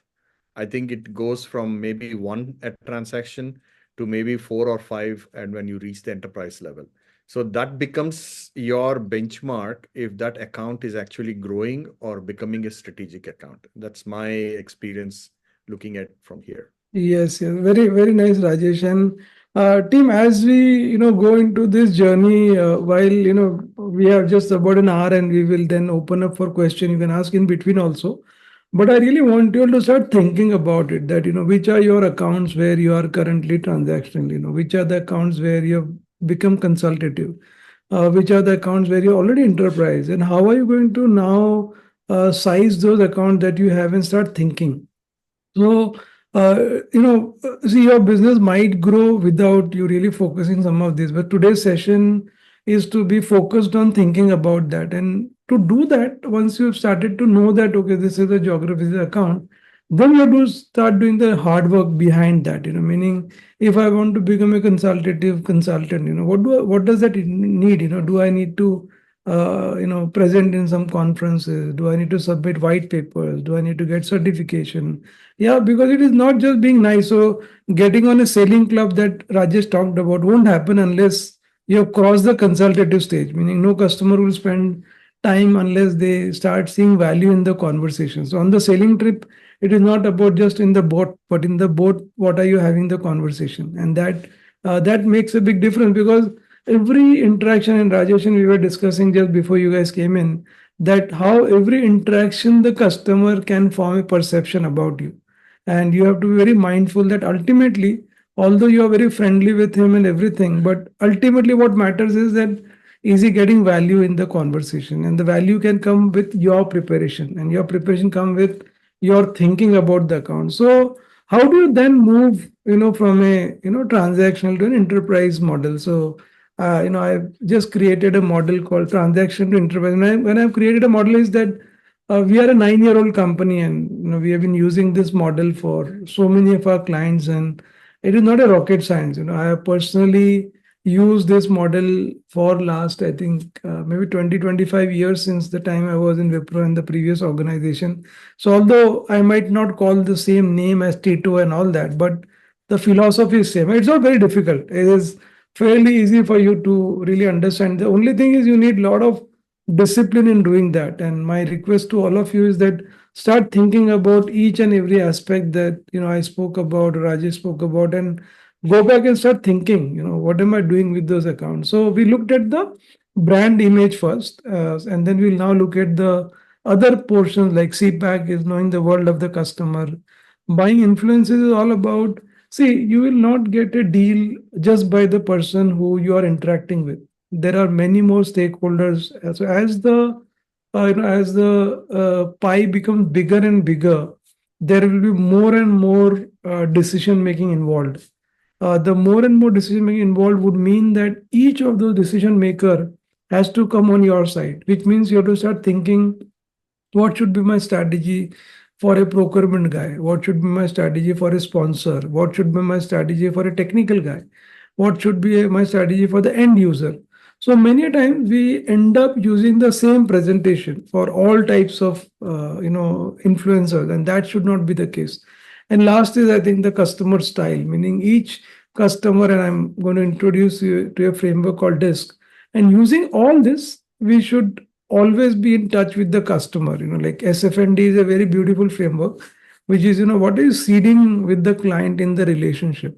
I think it goes from maybe 1 at transaction to maybe 4 or 5, and when you reach the enterprise level. So that becomes your benchmark if that account is actually growing or becoming a strategic account. That's my experience looking at from here. Yes, yes, very, very nice, Rajesh. And team, as we go into this journey, while we have just about an hour, and we will then open up for question. You can ask in between also. But I really want you all to start thinking about it. That which are your accounts where you are currently transactional. Which are the accounts where you have become consultative. Which are the accounts where you're already enterprise, and how are you going to now size those accounts that you have and start thinking. So, see, your business might grow without you really focusing some of this. But today's session is to be focused on thinking about that. And to do that, once you've started to know that, okay, this is a geography, this is account, then you have to start doing the hard work behind that, meaning if I want to become a consultative consultant, what does that need? Do I need to present in some conferences? Do I need to submit white papers? Do I need to get certification? Yeah, because it is not just being nice. So getting on a sailing club that Rajesh talked about won't happen unless you have crossed the consultative stage, meaning no customer will spend time unless they start seeing value in the conversation. So on the sailing trip, it is not about just in the boat, but in the boat, what are you having the conversation? And that that makes a big difference, because every interaction, and Rajesh and we were discussing just before you guys came in, that how every interaction the customer can form a perception about you. And you have to be very mindful that ultimately, although you are very friendly with him and everything, but ultimately what matters is that is he getting value in the conversation, and the value can come with your preparation, and your preparation come with your thinking about the account. So how do you then move, from a transactional to an enterprise model? So I've just created a model called transaction to enterprise. When I've created a model, is that we are a 9-year-old company, and we have been using this model for so many of our clients, and it is not a rocket science. I have personally used this model for last, I think, maybe 20-25 years, since the time I was in Wipro and the previous organization. So although I might not call the same name as Tito and all that, but the philosophy is same. It's not very difficult. It is fairly easy for you to really understand. The only thing is you need a lot of discipline in doing that. And my request to all of you is that start thinking about each and every aspect that I spoke about, Rajesh spoke about, and go back and start thinking, what am I doing with those accounts? So we looked at the brand image first, and then we'll now look at the other portions like CPAC is knowing the world of the customer. Buying influences is all about, see, you will not get a deal just by the person who you are interacting with. There are many more stakeholders. So as the pie becomes bigger and bigger, there will be more and more decision making involved. The more and more decision making involved would mean that each of those decision maker has to come on your side, which means you have to start thinking, what should be my strategy for a procurement guy? What should be my strategy for a sponsor? What should be my strategy for a technical guy? What should be my strategy for the end user? So many a times we end up using the same presentation for all types of influencers, and that should not be the case. And last is, I think, the customer style, meaning each customer, and I'm going to introduce you to a framework called DISC. And using all this, we should always be in touch with the customer. Like SFND is a very beautiful framework, which is, what is seeding with the client in the relationship.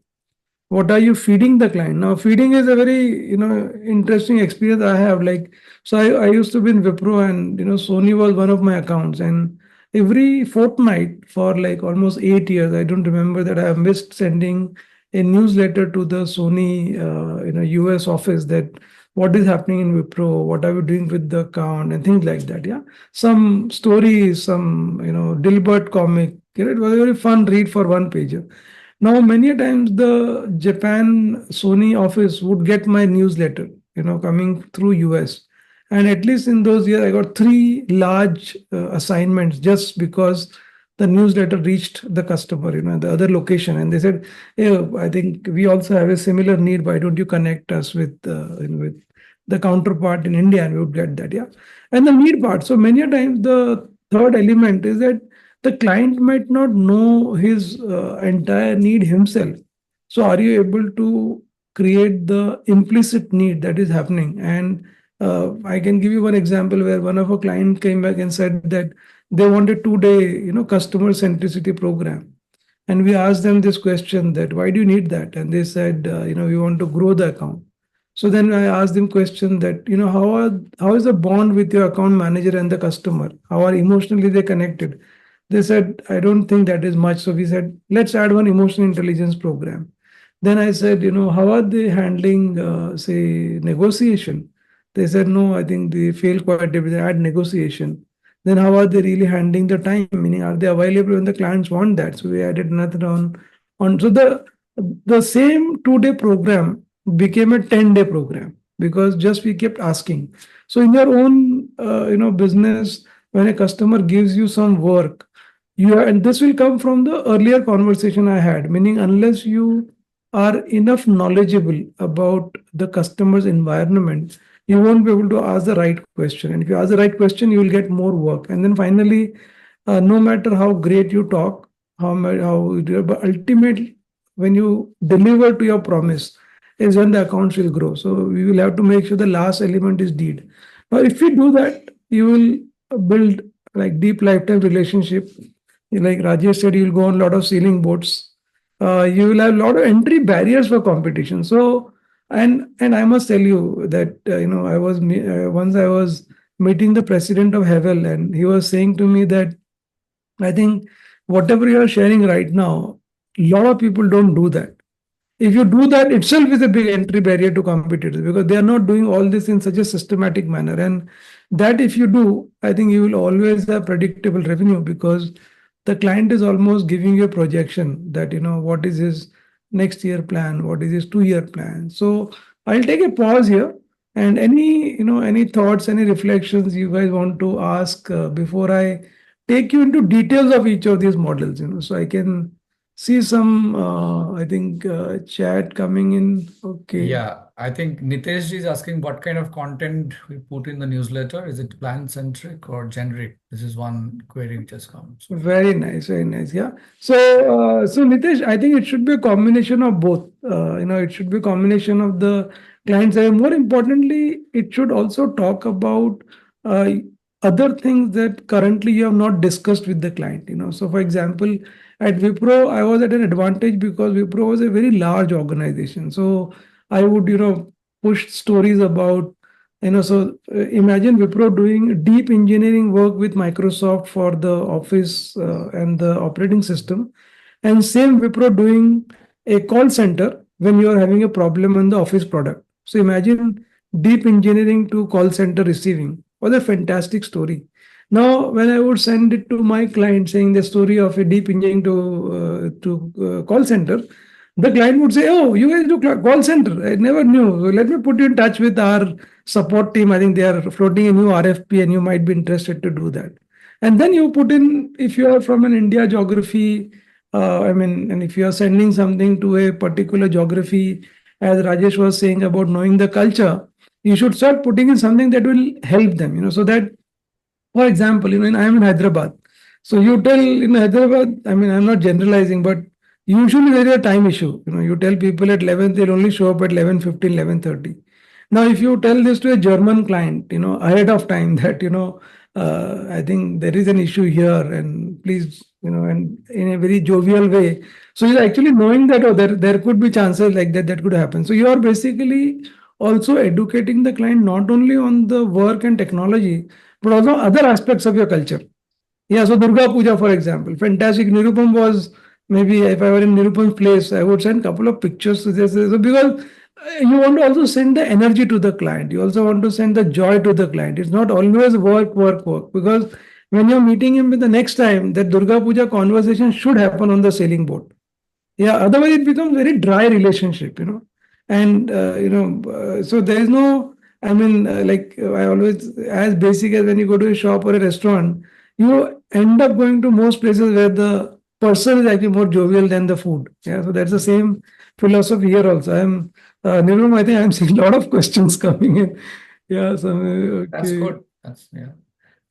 What are you feeding the client? Now, feeding is a very, interesting experience I have. Like, so I used to be in Wipro, and, Sony was one of my accounts. And every fortnight for like almost 8 years, I don't remember that I have missed sending a newsletter to the Sony, US office, that what is happening in Wipro, what are we doing with the account, and things like that. Yeah. Some stories, some, Dilbert comic. It was a very fun read for one pager. Now, many a times the Japan Sony office would get my newsletter, coming through US. And at least in those years, I got 3 large assignments just because the newsletter reached the customer, the other location. And they said, "Hey, I think we also have a similar need. Why don't you connect us with the counterpart in India?" And we would get that. Yeah. And the need part. So many a times the third element is that the client might not know his entire need himself. So are you able to create the implicit need that is happening? And I can give you one example where one of our clients came back and said that they want a 2-day, customer centricity program. And we asked them this question, that why do you need that? And they said, we want to grow the account. So then I asked them question that, how is the bond with your account manager and the customer? How are emotionally they connected? They said, I don't think that is much. So we said, let's add one emotional intelligence program. Then I said, how are they handling, say, negotiation? They said, no, I think they fail quite a bit. They add negotiation. Then how are they really handling the time? Meaning, are they available when the clients want that? So we added another on. So the same 2-day program became a 10-day program, because just we kept asking. So in your own, business, when a customer gives you some work, and this will come from the earlier conversation I had, meaning unless you are enough knowledgeable about the customer's environment, you won't be able to ask the right question. And if you ask the right question, you will get more work. And then finally, no matter how great you talk, but ultimately, when you deliver to your promise, is when the accounts will grow. So we will have to make sure the last element is deed. Now, if you do that, you will build like deep lifetime relationship. Like Rajesh said, you'll go on a lot of sailing boats. you will have a lot of entry barriers for competition. So, and I must tell you that once I was meeting the president of Havel, and he was saying to me that I think whatever you are sharing right now, a lot of people don't do that. If you do that itself is a big entry barrier to competitors because they are not doing all this in such a systematic manner. And that if you do, I think you will always have predictable revenue because the client is almost giving you a projection that what is his next year plan, what is his 2 year plan. So I'll take a pause here. And any thoughts, any reflections you guys want to ask before I take you into details of each of these models, so I can see some, I think, chat coming in. Okay. Yeah, I think Nitesh ji is asking what kind of content we put in the newsletter. Is it plan-centric or generic? This is one query which has come. So, Very nice, very nice. Yeah. So Nitesh, I think it should be a combination of both. It should be a combination of the clients. And more importantly, it should also talk about uh, other things that currently you have not discussed with the client. So for example, at Wipro, I was at an advantage because Wipro was a very large organization. So I would, push stories about imagine Wipro doing deep engineering work with Microsoft for the Office and the operating system, and same Wipro doing a call center when you are having a problem on the Office product. So imagine deep engineering to call center receiving. What a fantastic story. Now, when I would send it to my client saying the story of a deep engineering to call center, the client would say, "Oh, you guys do call center. I never knew. Let me put you in touch with our support team. I think they are floating a new RFP and you might be interested to do that." And then you put in, if you are from an India geography, and if you are sending something to a particular geography, as Rajesh was saying about knowing the culture, you should start putting in something that will help them, so that, for example, I am in Hyderabad. So you tell in Hyderabad, I'm not generalizing, but usually there is a time issue. You tell people at 11, they'll only show up at 11:15, 11:30. Now, if you tell this to a German client, ahead of time that, I think there is an issue here and please, and in a very jovial way. So you're actually knowing that, oh, there could be chances like that could happen. So you are basically also educating the client not only on the work and technology, but also other aspects of your culture. Yeah, so Durga Puja, for example, fantastic. Nirupam was, maybe if I were in Nirupam's place, I would send a couple of pictures to this. So because you want to also send the energy to the client. You also want to send the joy to the client. It's not always work, work, work. Because when you're meeting him the next time, that Durga Puja conversation should happen on the sailing boat. Yeah, otherwise it becomes very dry relationship, and so there is no, I always, as basic as when you go to a shop or a restaurant, you end up going to most places where the person is actually more jovial than the food. Yeah, so that's the same philosophy here also. Nirvam, I think I'm seeing a lot of questions coming in. Yeah, so that's okay. good. That's, yeah.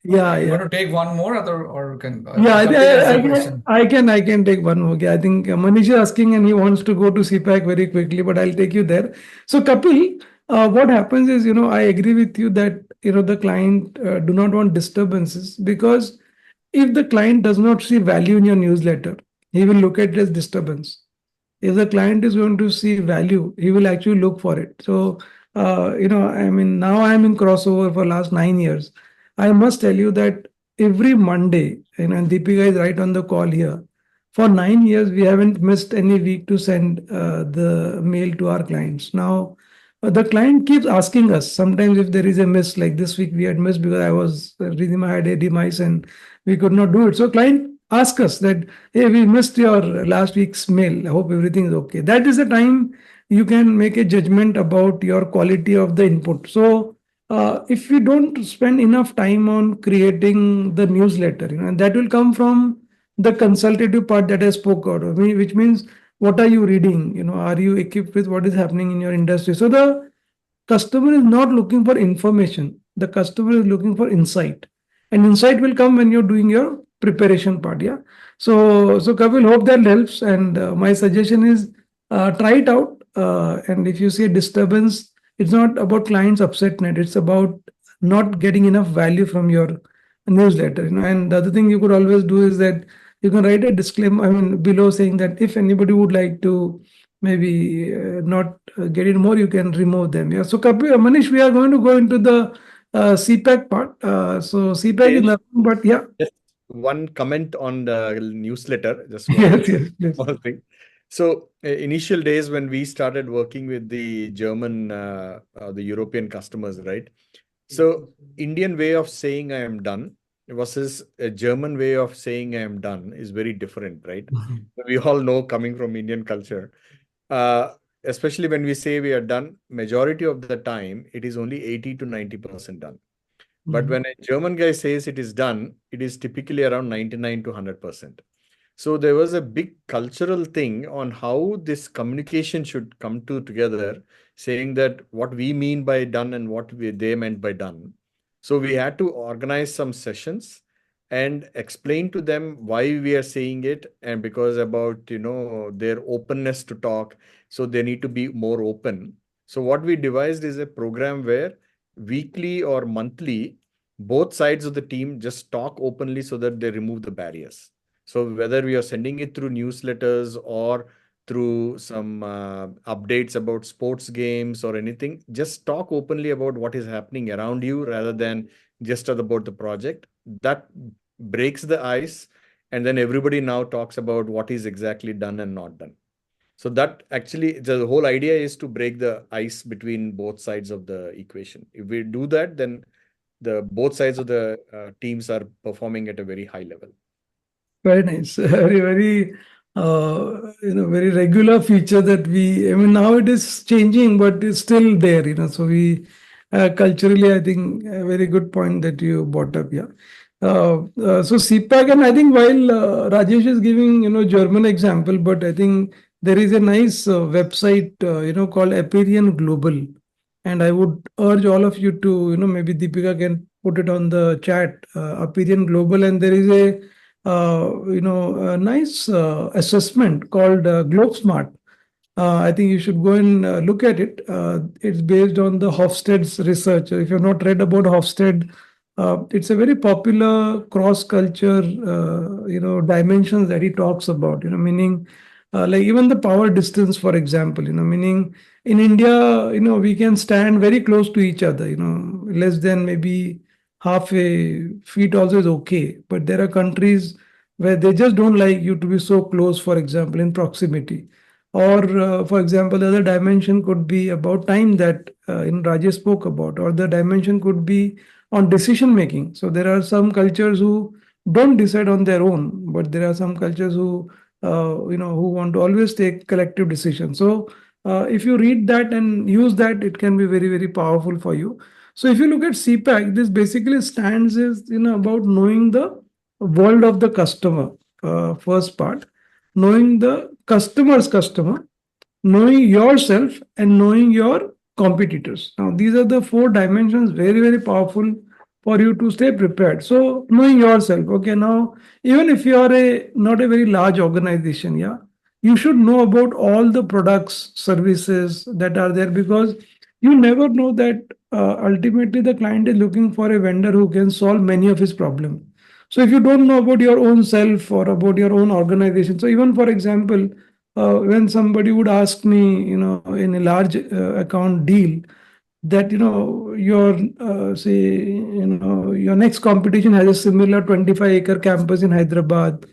Yeah, You yeah. want to take one more or can Yeah, Kapil has a question? I can take one more. Okay, I think Manish is asking and he wants to go to CPAC very quickly, but I'll take you there. So Kapil, what happens is, I agree with you that, the client do not want disturbances because if the client does not see value in your newsletter, he will look at it as disturbance. If the client is going to see value, he will actually look for it. So, now I'm in crossover for last 9 years. I must tell you that every Monday, and Deepika is right on the call here. For 9 years, we haven't missed any week to send the mail to our clients. Now, the client keeps asking us sometimes if there is a miss, like this week we had missed because I was I had a demise and we could not do it. So client ask us that, hey, we missed your last week's mail. I hope everything is okay. That is the time you can make a judgment about your quality of the input. So if we don't spend enough time on creating the newsletter, and that will come from the consultative part that I spoke out of, which means what are you reading? Are you equipped with what is happening in your industry? So the customer is not looking for information. The customer is looking for insight, and insight will come when you're doing your preparation part. Yeah. So Kapil, hope that helps. And my suggestion is try it out. And if you see a disturbance, it's not about clients upsetness. It's about not getting enough value from your newsletter. And the other thing you could always do is that you can write a disclaimer, I mean, below saying that if anybody would like to maybe not get it more, you can remove them. Yeah. So, Manish, we are going to go into the CPAC part. So, CPAC is Yes. nothing but, yeah. Just one comment on the newsletter, just Yes, one yes, yes. small thing. So, initial days when we started working with the German, the European customers, right? So, Indian way of saying I am done versus a German way of saying I am done is very different, right? We all know coming from Indian culture, uh, especially when we say we are done, majority of the time it is only 80 to 90% done. But when a German guy says it is done, it is typically around 99 to 100%. So there was a big cultural thing on how this communication should come together, saying that what we mean by done and what they meant by done. So we had to organize some sessions and explain to them why we are saying it, and because about their openness to talk, so they need to be more open. So what we devised is a program where weekly or monthly both sides of the team just talk openly so that they remove the barriers. So whether we are sending it through newsletters or through some updates about sports games or anything, just talk openly about what is happening around you rather than just about the project. That breaks the ice, and then everybody now talks about what is exactly done and not done. So that actually, the whole idea is to break the ice between both sides of the equation. If we do that, then the both sides of the teams are performing at a very high level. Very nice. Very, very, very regular feature that we, I mean, now it is changing, but it's still there, So we, culturally, I think a very good point that you brought up. Yeah. So CPAC, and I think while Rajesh is giving, German example, but I think there is a nice website, called Aperian Global. And I would urge all of you to, maybe Deepika can put it on the chat, Aperian Global, and there is a nice assessment called Globe Smart. I think you should go and look at it. It's based on the Hofstede's research. If you've not read about Hofstede, it's a very popular cross-culture, dimensions that he talks about. Meaning, like even the power distance, for example. Meaning in India, we can stand very close to each other. Less than maybe half a feet also is okay. But there are countries where they just don't like you to be so close, for example, in proximity. Or, for example, the other dimension could be about time that Rajesh spoke about, or the dimension could be on decision making. So there are some cultures who don't decide on their own, but there are some cultures who want to always take collective decisions. So if you read that and use that, it can be very, very powerful for you. So if you look at CPAC, this basically stands as about knowing the world of the customer. First part, knowing the customer's customer, knowing yourself, and knowing your competitors. Now, these are the four dimensions, very, very powerful for you to stay prepared. So, knowing yourself, okay, now, even if you are not a very large organization, yeah, you should know about all the products, services that are there, because you never know that ultimately the client is looking for a vendor who can solve many of his problems. So if you don't know about your own self or about your own organization, so even for example, when somebody would ask me, in a large account deal, that your say your next competition has a similar 25-acre campus in Hyderabad.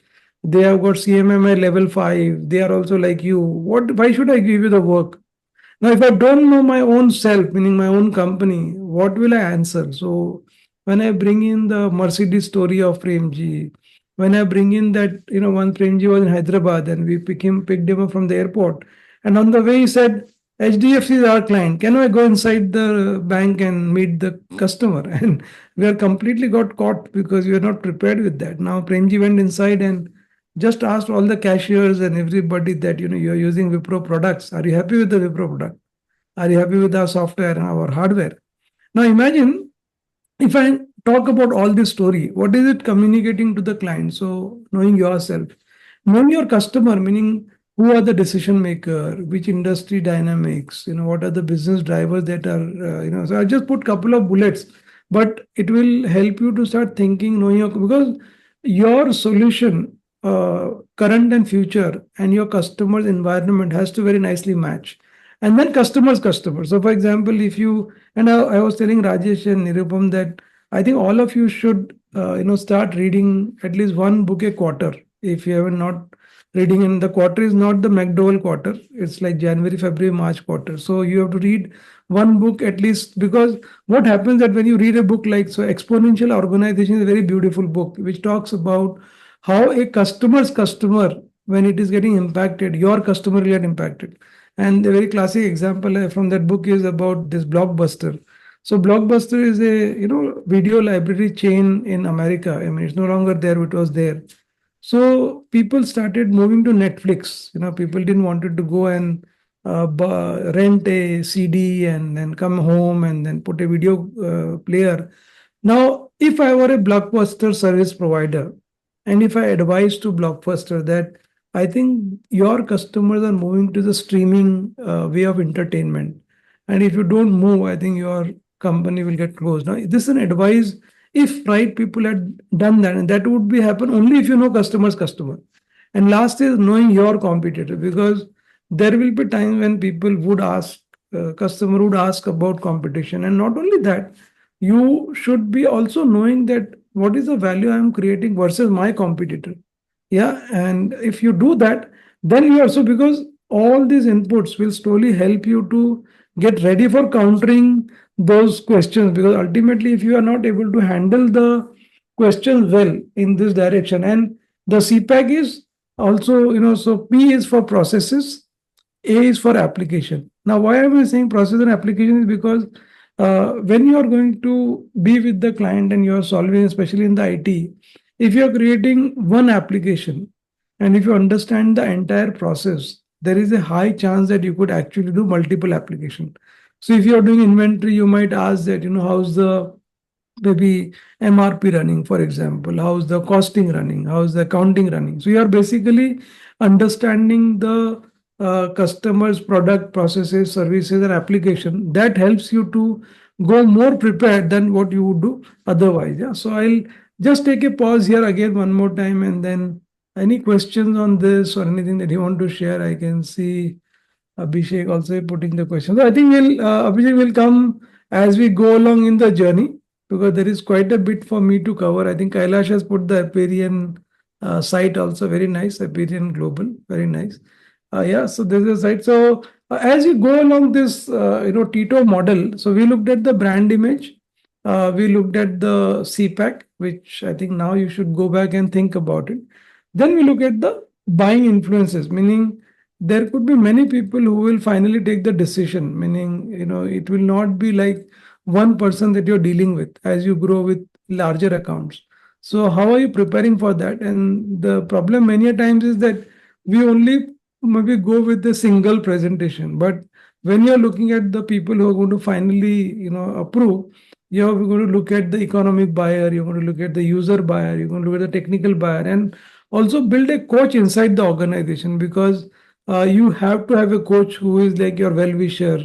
They have got CMMI level 5. They are also like you. Why should I give you the work? Now, if I don't know my own self, meaning my own company, what will I answer? So, when I bring in the Mercedes story of Premji, when I bring in that, one Premji was in Hyderabad and we picked him up from the airport. And on the way, he said, HDFC is our client. Can I go inside the bank and meet the customer? And we are completely got caught because we are not prepared with that. Now, Premji went inside and just asked all the cashiers and everybody that you're using Wipro products. Are you happy with the Wipro product? Are you happy with our software and our hardware? Now imagine if I talk about all this story, what is it communicating to the client? So knowing yourself, knowing your customer, meaning who are the decision maker, which industry dynamics, what are the business drivers that are, So I just put couple of bullets, but it will help you to start thinking, knowing because your solution current and future and your customer's environment has to very nicely match. And then customers. So, for example, if you and I was telling Rajesh and Nirupam that I think all of you should start reading at least one book a quarter. If you have not reading, and the quarter is not the McDowell quarter, it's like January, February, March quarter. So you have to read one book at least, because what happens that when you read a book like so Exponential Organization is a very beautiful book which talks about how a customer's customer, when it is getting impacted, your customer will get impacted. And a very classic example from that book is about this Blockbuster. So Blockbuster is a video library chain in America. I mean, it's no longer there; it was there. So people started moving to Netflix. People didn't wanted to go and rent a CD and then come home and then put a video player. Now, if I were a Blockbuster service provider, and if I advise to Blockbuster that I think your customers are moving to the streaming way of entertainment, and if you don't move, I think your company will get closed. Now, this is an advice if right people had done that, and that would be happen only if you know customer. And last is knowing your competitor, because there will be times when people would ask, customer would ask about competition, and not only that, you should be also knowing that what is the value I am creating versus my competitor. Yeah, and if you do that, then you also, because all these inputs will slowly help you to get ready for countering those questions, because ultimately if you are not able to handle the questions well in this direction, and the CPAC is also, so P is for processes, A is for application. Now, why am I saying process and application is because when you are going to be with the client and you are solving, especially in the IT, if you are creating one application and if you understand the entire process, there is a high chance that you could actually do multiple application. So if you are doing inventory, you might ask that, how's the maybe MRP running, for example, how's the costing running, how's the accounting running. So you are basically understanding the customers, product, processes, services, and application. That helps you to go more prepared than what you would do otherwise. Yeah. So I'll just take a pause here again one more time, and then any questions on this or anything that you want to share, I can see Abhishek also putting the question. So I think Abhishek will come as we go along in the journey, because there is quite a bit for me to cover. I think Kailash has put the Aperian site also very nice, Aperian Global, very nice. Yeah, so there's a site. So as you go along this, Tito model, so we looked at the brand image, we looked at the CPAC, which I think now you should go back and think about it. Then we look at the buying influences, meaning there could be many people who will finally take the decision, meaning, it will not be like one person that you're dealing with as you grow with larger accounts. So how are you preparing for that? And the problem many a times is that we only maybe go with the single presentation, but when you're looking at the people who are going to finally, approve, you're going to look at the economic buyer, you're going to look at the user buyer, you're going to look at the technical buyer, and also build a coach inside the organization, because you have to have a coach who is like your well-wisher,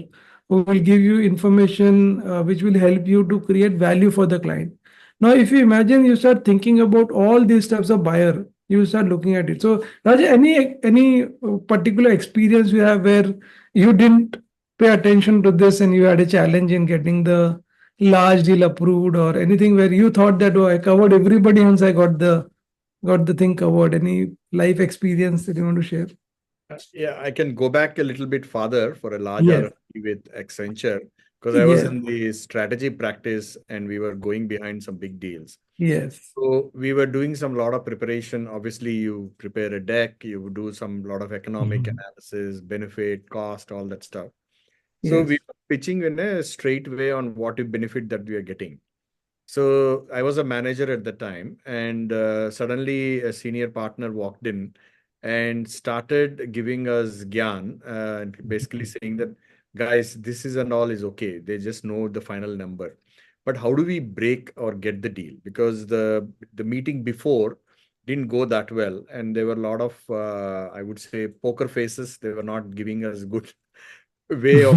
who will give you information which will help you to create value for the client. Now, if you imagine you start thinking about all these types of buyer, you start looking at it. So, Raja, any particular experience you have where you didn't pay attention to this and you had a challenge in getting the large deal approved, or anything where you thought that, oh, I covered everybody once I got the thing covered? Any life experience that you want to share? Yeah, I can go back a little bit farther for a large Yes. RFP with Accenture, because I was Yes. in the strategy practice and we were going behind some big deals. Yes. So we were doing some lot of preparation. Obviously, you prepare a deck, you do some lot of economic Mhm. analysis, benefit, cost, all that stuff. So we Yes. were pitching in a straight way on what benefit that we are getting. So I was a manager at the time, and suddenly a senior partner walked in and started giving us gyan, and basically saying that, guys, this is and all is okay. They just know the final number. But how do we break or get the deal? Because the meeting before didn't go that well, and there were a lot of I would say poker faces. They were not giving us good way of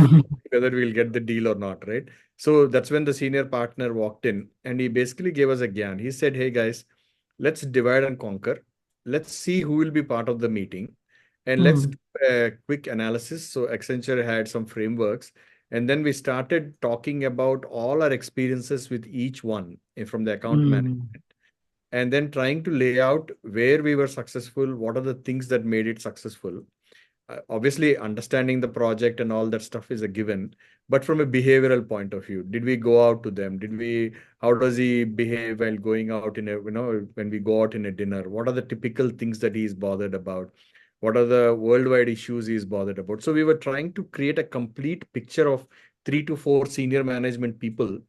whether we'll get the deal or not, right? So that's when the senior partner walked in and he basically gave us a gyan. He said, hey guys, let's divide and conquer. let's see who will be part of the meeting, and let's do a quick analysis. So Accenture had some frameworks, and then we started talking about all our experiences with each one from the account management, and then trying to lay out where we were successful, what are the things that made it successful. Obviously, understanding the project and all that stuff is a given, but from a behavioral point of view, did we go out to them? How does he behave while going out when we go out in a dinner? What are the typical things that he's bothered about? What are the worldwide issues he's bothered about? So we were trying to create a complete picture of 3 to 4 senior management people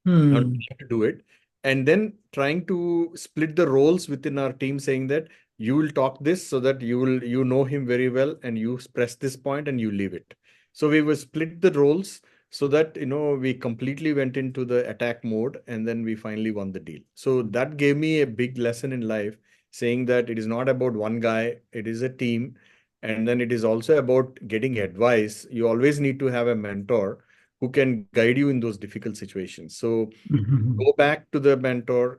on how to do it, and then trying to split the roles within our team, saying that you will talk this so that you know him very well, and you press this point and you leave it. So we will split the roles so that we completely went into the attack mode, and then we finally won the deal. So that gave me a big lesson in life, saying that it is not about one guy, it is a team. And then it is also about getting advice. You always need to have a mentor who can guide you in those difficult situations. So go back to the mentor,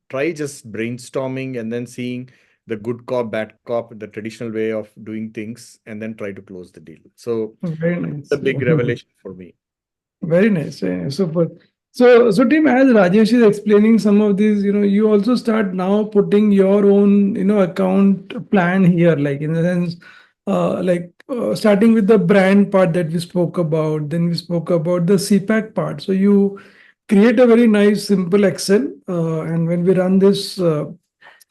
try just brainstorming and then seeing the good cop, bad cop, the traditional way of doing things, and then try to close the deal. So Very nice. the big revelation for me. Very nice. Super. So Tim, as Rajesh is explaining some of these, you also start now putting your own, account plan here, like in the sense, starting with the brand part that we spoke about, then we spoke about the CPAC part. So you create a very nice, simple Excel, and when we run this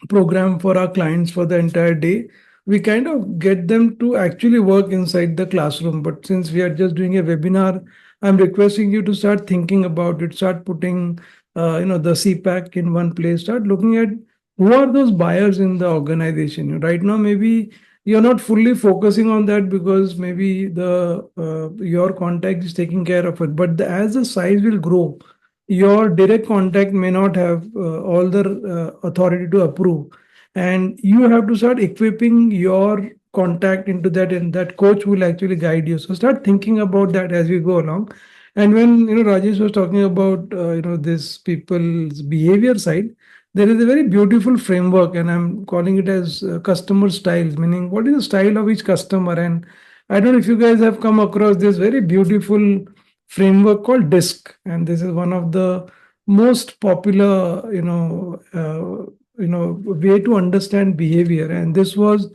program for our clients for the entire day, we kind of get them to actually work inside the classroom. But since we are just doing a webinar, I'm requesting you to start thinking about it, start putting, the CPAC in one place, start looking at who are those buyers in the organization. Right now, maybe you're not fully focusing on that because maybe the your contact is taking care of it. But as the size will grow, your direct contact may not have all the authority to approve, and you have to start equipping your contact into that, and that coach will actually guide you. So start thinking about that as we go along. And when Rajesh was talking about this people's behavior side, there is a very beautiful framework, and I'm calling it as customer styles, meaning what is the style of each customer. And I don't know if you guys have come across this very beautiful framework called DISC, and this is one of the most popular way to understand behavior. And this was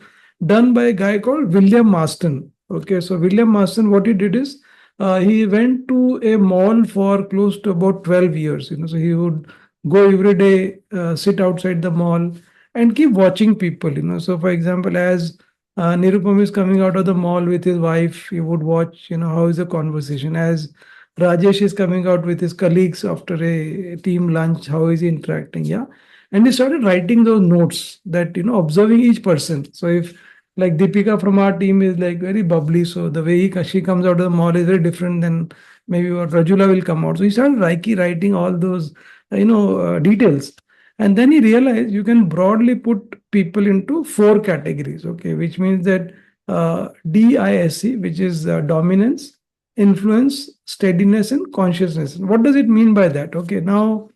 done by a guy called William Marston. Okay, so William Marston, what he did is he went to a mall for close to about 12 years. So he would go every day, sit outside the mall and keep watching people. So for example, as Nirupam is coming out of the mall with his wife, he would watch, how is the conversation. As Rajesh is coming out with his colleagues after a team lunch, how is he interacting? Yeah. And he started writing those notes that, observing each person. So if like Deepika from our team is like very bubbly, so the way she comes out of the mall is very different than maybe what Rajula will come out. So he started writing all those, details. And then he realized you can broadly put people into 4 categories, okay, which means that DISC, which is dominance, influence, steadiness, and consciousness. What does it mean by that? Okay, now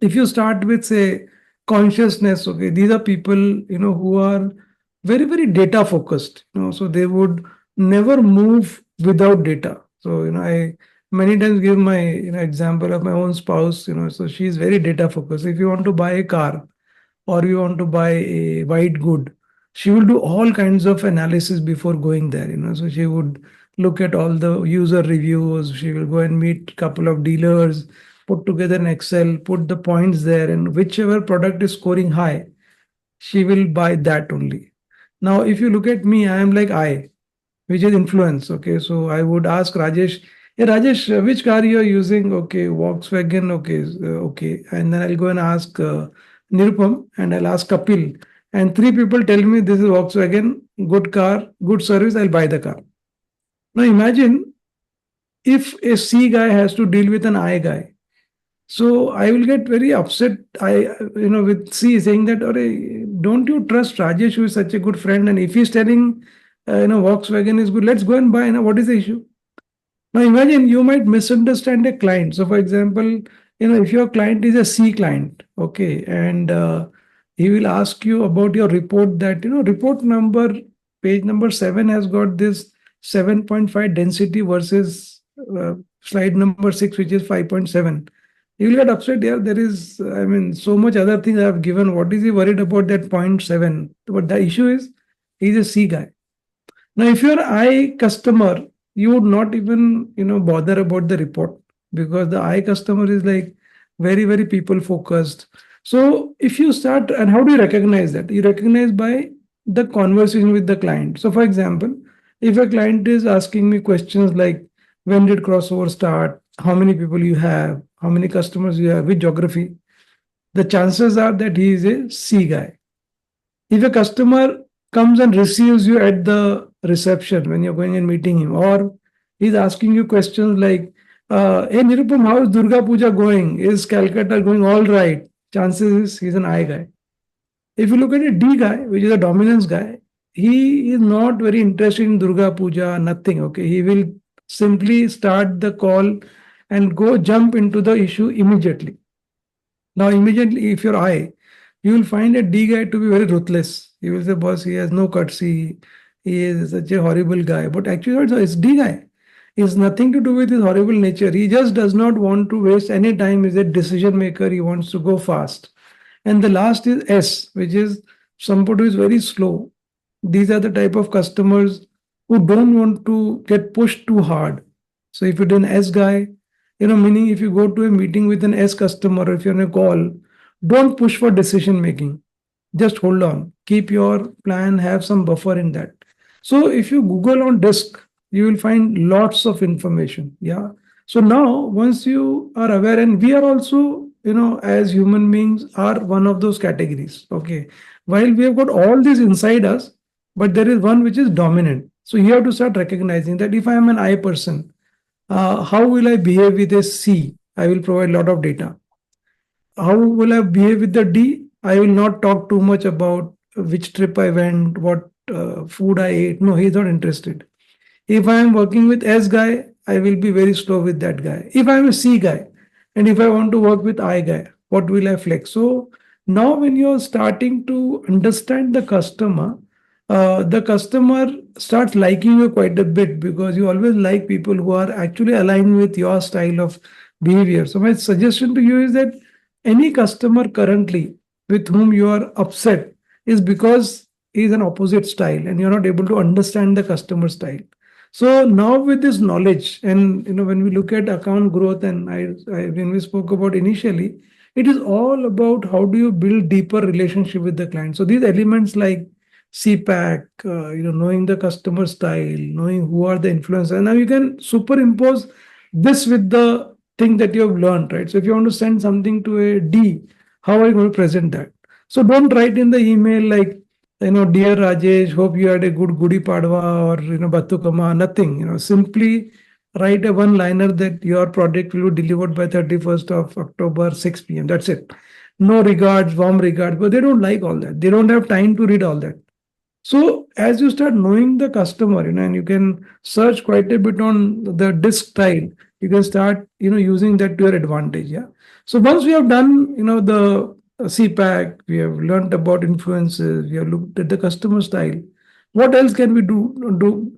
if you start with, say, consciousness, okay, these are people who are very, very data focused. So they would never move without data. So I many times give my example of my own spouse. So she's very data focused. If you want to buy a car or you want to buy a white good, she will do all kinds of analysis before going there. So she would look at all the user reviews. She will go and meet a couple of dealers, put together an Excel, put the points there, and whichever product is scoring high, she will buy that only. Now, if you look at me, I am like which is influence. Okay, so I would ask Rajesh, hey Rajesh, which car you are using? Okay, Volkswagen. Okay, okay, and then I'll go and ask Nirupam, and I'll ask Kapil, and 3 people tell me this is Volkswagen, good car, good service. I'll buy the car. Now imagine if a C guy has to deal with an I guy. So I will get very upset. With C saying that, don't you trust Rajesh, who is such a good friend? And if he's telling, Volkswagen is good, let's go and buy. What is the issue? Now imagine you might misunderstand a client. So for example, if your client is a C client, okay, and He will ask you about your report that, report number, page number 7 has got this 7.5 density versus slide number 6, which is 5.7. You will get upset. Yeah, there is, so much other things I have given. What is he worried about that 0.7? But the issue is, he's a C guy. Now, if you're I customer, you would not even, bother about the report, because the I customer is like very, very people focused. So if you start, and how do you recognize that? You recognize by the conversation with the client. So for example, if a client is asking me questions like, when did crossover start? How many people you have? How many customers you have? Which geography? The chances are that he is a C guy. If a customer comes and receives you at the reception when you're going and meeting him, or he's asking you questions like, hey Nirupam, how is Durga Puja going? Is Calcutta going all right? Chances is he's an I guy. If you look at a D guy, which is a dominance guy, he is not very interested in Durga Puja, nothing. Okay, he will simply start the call and go jump into the issue immediately. Now, immediately, if you're I, you will find a D guy to be very ruthless. You will say, boss, he has no courtesy. He is such a horrible guy. But actually, it's D guy. It has nothing to do with his horrible nature. He just does not want to waste any time. He's a decision maker. He wants to go fast. And the last is S, which is somebody who is very slow. These are the type of customers who don't want to get pushed too hard. So if you're an S guy, meaning if you go to a meeting with an S customer, if you're on a call, don't push for decision making. Just hold on. Keep your plan, have some buffer in that. So if you Google on disk, you will find lots of information. Yeah. So now, once you are aware, and we are also, as human beings, are one of those categories. Okay. While we have got all this inside us, but there is one which is dominant. So you have to start recognizing that if I am an I person, how will I behave with a C? I will provide a lot of data. How will I behave with the D? I will not talk too much about which trip I went, what food I ate. No, he's not interested. If I am working with S guy, I will be very slow with that guy. If I am a C guy, and if I want to work with I guy, what will I flex? So now when you're starting to understand the customer starts liking you quite a bit, because you always like people who are actually aligned with your style of behavior. So my suggestion to you is that any customer currently with whom you are upset is because he is an opposite style and you're not able to understand the customer style. So now with this knowledge, and when we look at account growth, and when we spoke about initially, it is all about how do you build deeper relationship with the client. So these elements like CPAC, knowing the customer style, knowing who are the influencers, and now you can superimpose this with the thing that you have learned, right? So if you want to send something to a D, how are you going to present that? So don't write in the email like, dear Rajesh, hope you had a good Gudi Padwa, or, Batukama, nothing. Simply write a one-liner that your product will be delivered by 31st of October, 6 p.m. That's it. No regards, warm regards, but they don't like all that. They don't have time to read all that. So as you start knowing the customer, and you can search quite a bit on the disk style, you can start, using that to your advantage. Yeah. So once we have done, the CPAC, we have learned about influences, we have looked at the customer style. What else can we do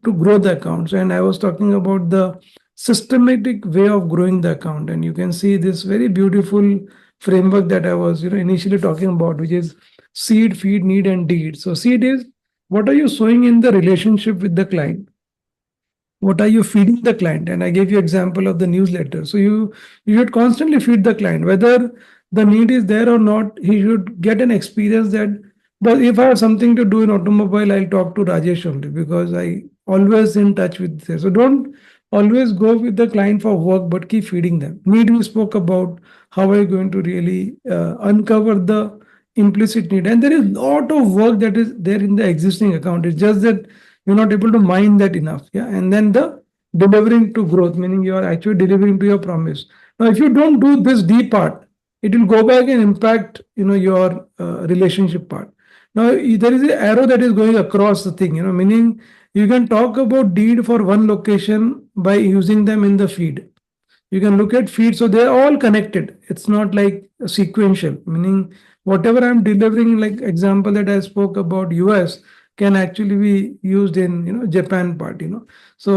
to grow the accounts? And I was talking about the systematic way of growing the account, and you can see this very beautiful framework that I was, initially talking about, which is seed, feed, need, and deed. So seed is, what are you sowing in the relationship with the client? What are you feeding the client? And I gave you example of the newsletter. So you should constantly feed the client, whether the need is there or not. He should get an experience that, but if I have something to do in automobile, I'll talk to Rajesh only, because I always in touch with this. So don't always go with the client for work, but keep feeding them. Need, we spoke about how are you going to really uncover the implicit need, and there is a lot of work that is there in the existing account. It's just that you're not able to mine that enough. Yeah. And then the delivering to growth, meaning you are actually delivering to your promise. Now, if you don't do this D part, it will go back and impact, your relationship part. Now, there is an arrow that is going across the thing, meaning you can talk about deed for one location by using them in the feed. You can look at feed. So they're all connected. It's not like sequential, meaning whatever I'm delivering, like example that I spoke about US, can actually be used in Japan part. So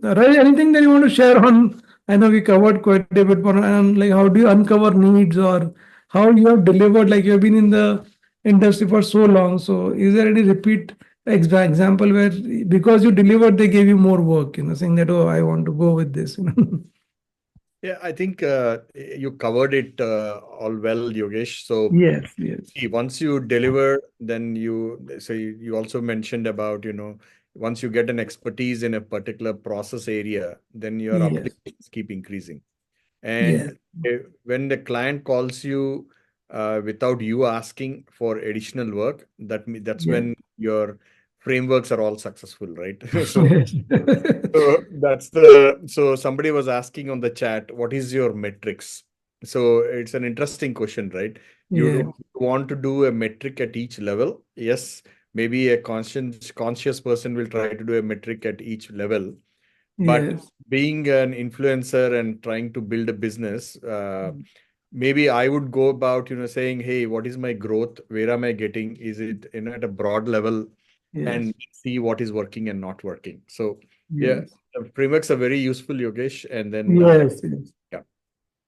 Raj, anything that you want to share on? I know we covered quite a bit, but like how do you uncover needs or how you have delivered? Like you have been in the industry for so long. So is there any repeat example where because you delivered, they gave you more work? Saying that, oh, I want to go with this. Yeah, I think you covered it all well, Yogesh. So Yes, yes, once you deliver, then you also mentioned about, once you get an expertise in a particular process area, then your yes, applications keep increasing. yes, And when the client calls you without you asking for additional work, that's yes. when your frameworks are all successful, right? So Yes. so somebody was asking on the chat, what is your metrics? So it's an interesting question, right? You Yeah, don't want to do a metric at each level. Yes, maybe a conscious person will try to do a metric at each level. But yes, being an influencer and trying to build a business, maybe I would go about, saying, hey, what is my growth? Where am I getting? Is it, at a broad level, yes, and see what is working and not working. So yeah, yes, frameworks are very useful, Yogesh. And then yes, yes. yeah.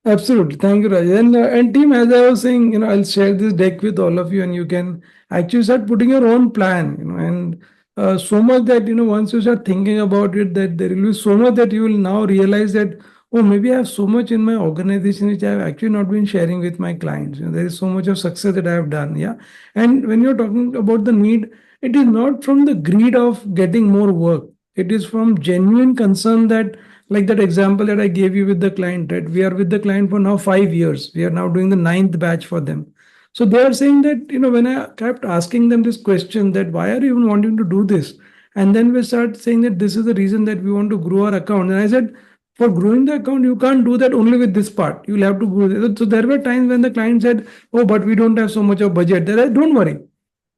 Absolutely. Thank you, Raj. And team, as I was saying, I'll share this deck with all of you, and you can actually start putting your own plan, and so much that, once you start thinking about it, that there will be so much that you will now realize that, oh, maybe I have so much in my organization which I have actually not been sharing with my clients. There is so much of success that I have done. Yeah. And when you're talking about the need, it is not from the greed of getting more work. It is from genuine concern that, like that example that I gave you with the client, right? We are with the client for now 5 years. We are now doing the ninth batch for them. So they are saying that, when I kept asking them this question, that why are you even wanting to do this? And then we start saying that this is the reason that we want to grow our account. And I said, for growing the account, you can't do that only with this part. You'll have to grow this. So there were times when the client said, oh, but we don't have so much of budget. Then I said, don't worry.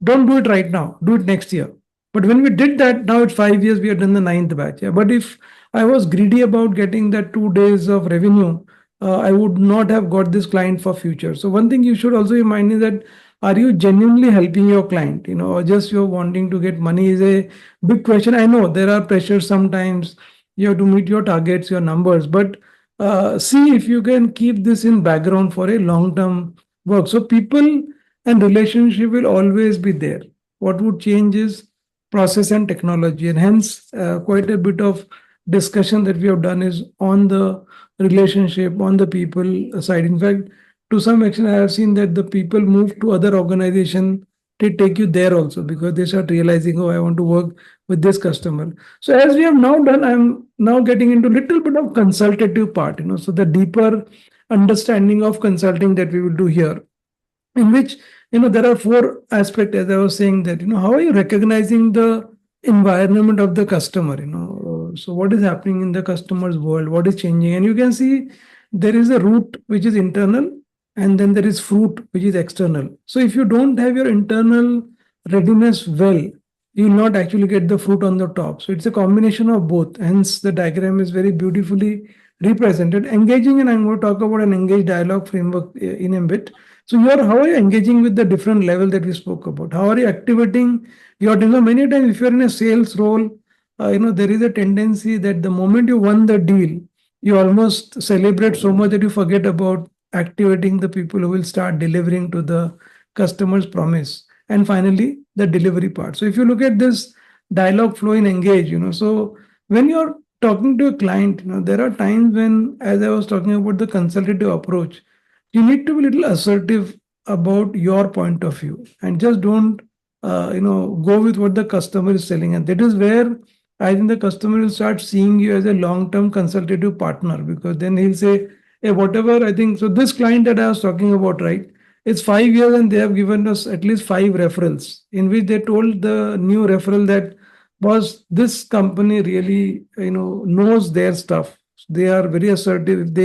Don't do it right now. Do it next year. But when we did that, now it's 5 years, we have done the ninth batch. Yeah. But if I was greedy about getting that 2 days of revenue, I would not have got this client for future. So one thing you should also remind is that, are you genuinely helping your client? Or just you're wanting to get money is a big question. I know there are pressures sometimes. You have to meet your targets, your numbers, but see if you can keep this in background for a long term work. So people and relationship will always be there. What would change is process and technology, and hence quite a bit of discussion that we have done is on the relationship, on the people side. In fact, to some extent, I have seen that the people move to other organization. They take you there also because they start realizing, oh, I want to work with this customer. So as we have now done, I'm now getting into little bit of consultative part. So the deeper understanding of consulting that we will do here, in which there are four aspects, as I was saying, that how are you recognizing the environment of the customer, so what is happening in the customer's world, what is changing, and you can see there is a root which is internal, and then there is fruit which is external. So if you don't have your internal readiness well, you will not actually get the fruit on the top. So it's a combination of both, hence the diagram is very beautifully represented. Engaging, and I'm going to talk about an engaged dialogue framework in a bit. So how are you engaging with the different level that we spoke about? How are you activating your team? Many times, if you're in a sales role, there is a tendency that the moment you won the deal, you almost celebrate so much that you forget about activating the people who will start delivering to the customer's promise. And finally, the delivery part. So if you look at this dialogue flow in engage, so when you're talking to a client, there are times when, as I was talking about the consultative approach, you need to be a little assertive about your point of view, and just don't go with what the customer is selling. And that is where I think the customer will start seeing you as a long-term consultative partner, because then he'll say, hey, whatever I think. So this client that I was talking about, right, it's 5 years and they have given us at least 5 referrals, in which they told the new referral that, was this company really knows their stuff. They are very assertive.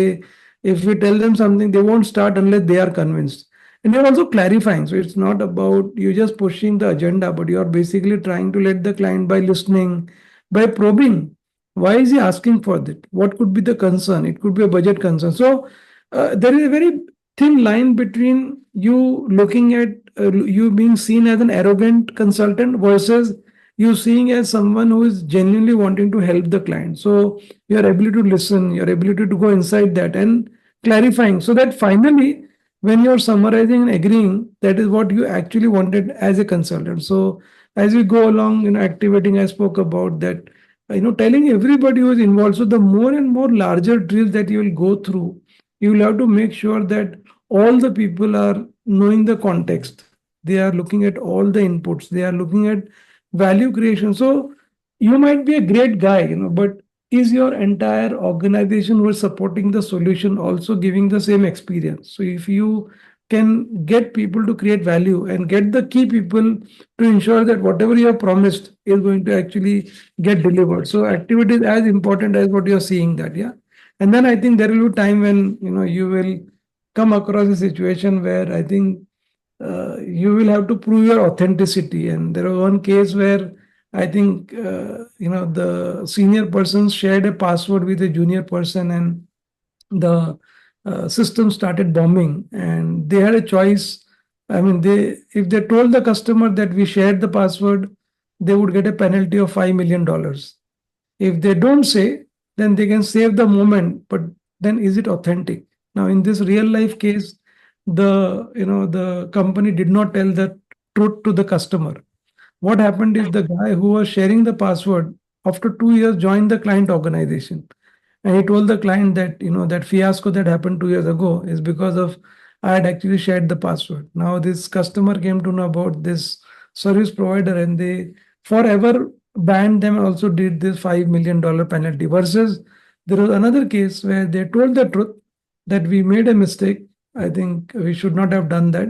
If we tell them something, they won't start unless they are convinced. And you're also clarifying. So it's not about you just pushing the agenda, but you're basically trying to let the client, by listening, by probing. Why is he asking for that? What could be the concern? It could be a budget concern. So there is a very thin line between you looking at you being seen as an arrogant consultant versus you seeing as someone who is genuinely wanting to help the client. So your ability to listen, your ability to go inside that and clarifying, so that finally when you're summarizing and agreeing, that is what you actually wanted as a consultant. So as we go along, activating, I spoke about that, telling everybody who is involved. So the more and more larger drills that you will go through, you will have to make sure that all the people are knowing the context. They are looking at all the inputs. They are looking at value creation. So you might be a great guy, but is your entire organization who is supporting the solution also giving the same experience? So if you can get people to create value and get the key people to ensure that whatever you have promised is going to actually get delivered. So activity is as important as what you're seeing that, yeah. And then I think there will be time when you will come across a situation where I think you will have to prove your authenticity. And there was one case where I think the senior person shared a password with a junior person, and the system started bombing, and they had a choice. I mean, they if they told the customer that we shared the password, they would get a penalty of $5 million. If they don't say, then they can save the moment, but then is it authentic? Now, in this real life case, the company did not tell the truth to the customer. What happened is the guy who was sharing the password after 2 years joined the client organization, and he told the client that that fiasco that happened 2 years ago is because of I had actually shared the password. Now this customer came to know about this service provider, and they forever banned them and also did this $5 million penalty. Versus there was another case where they told the truth that we made a mistake. I think we should not have done that,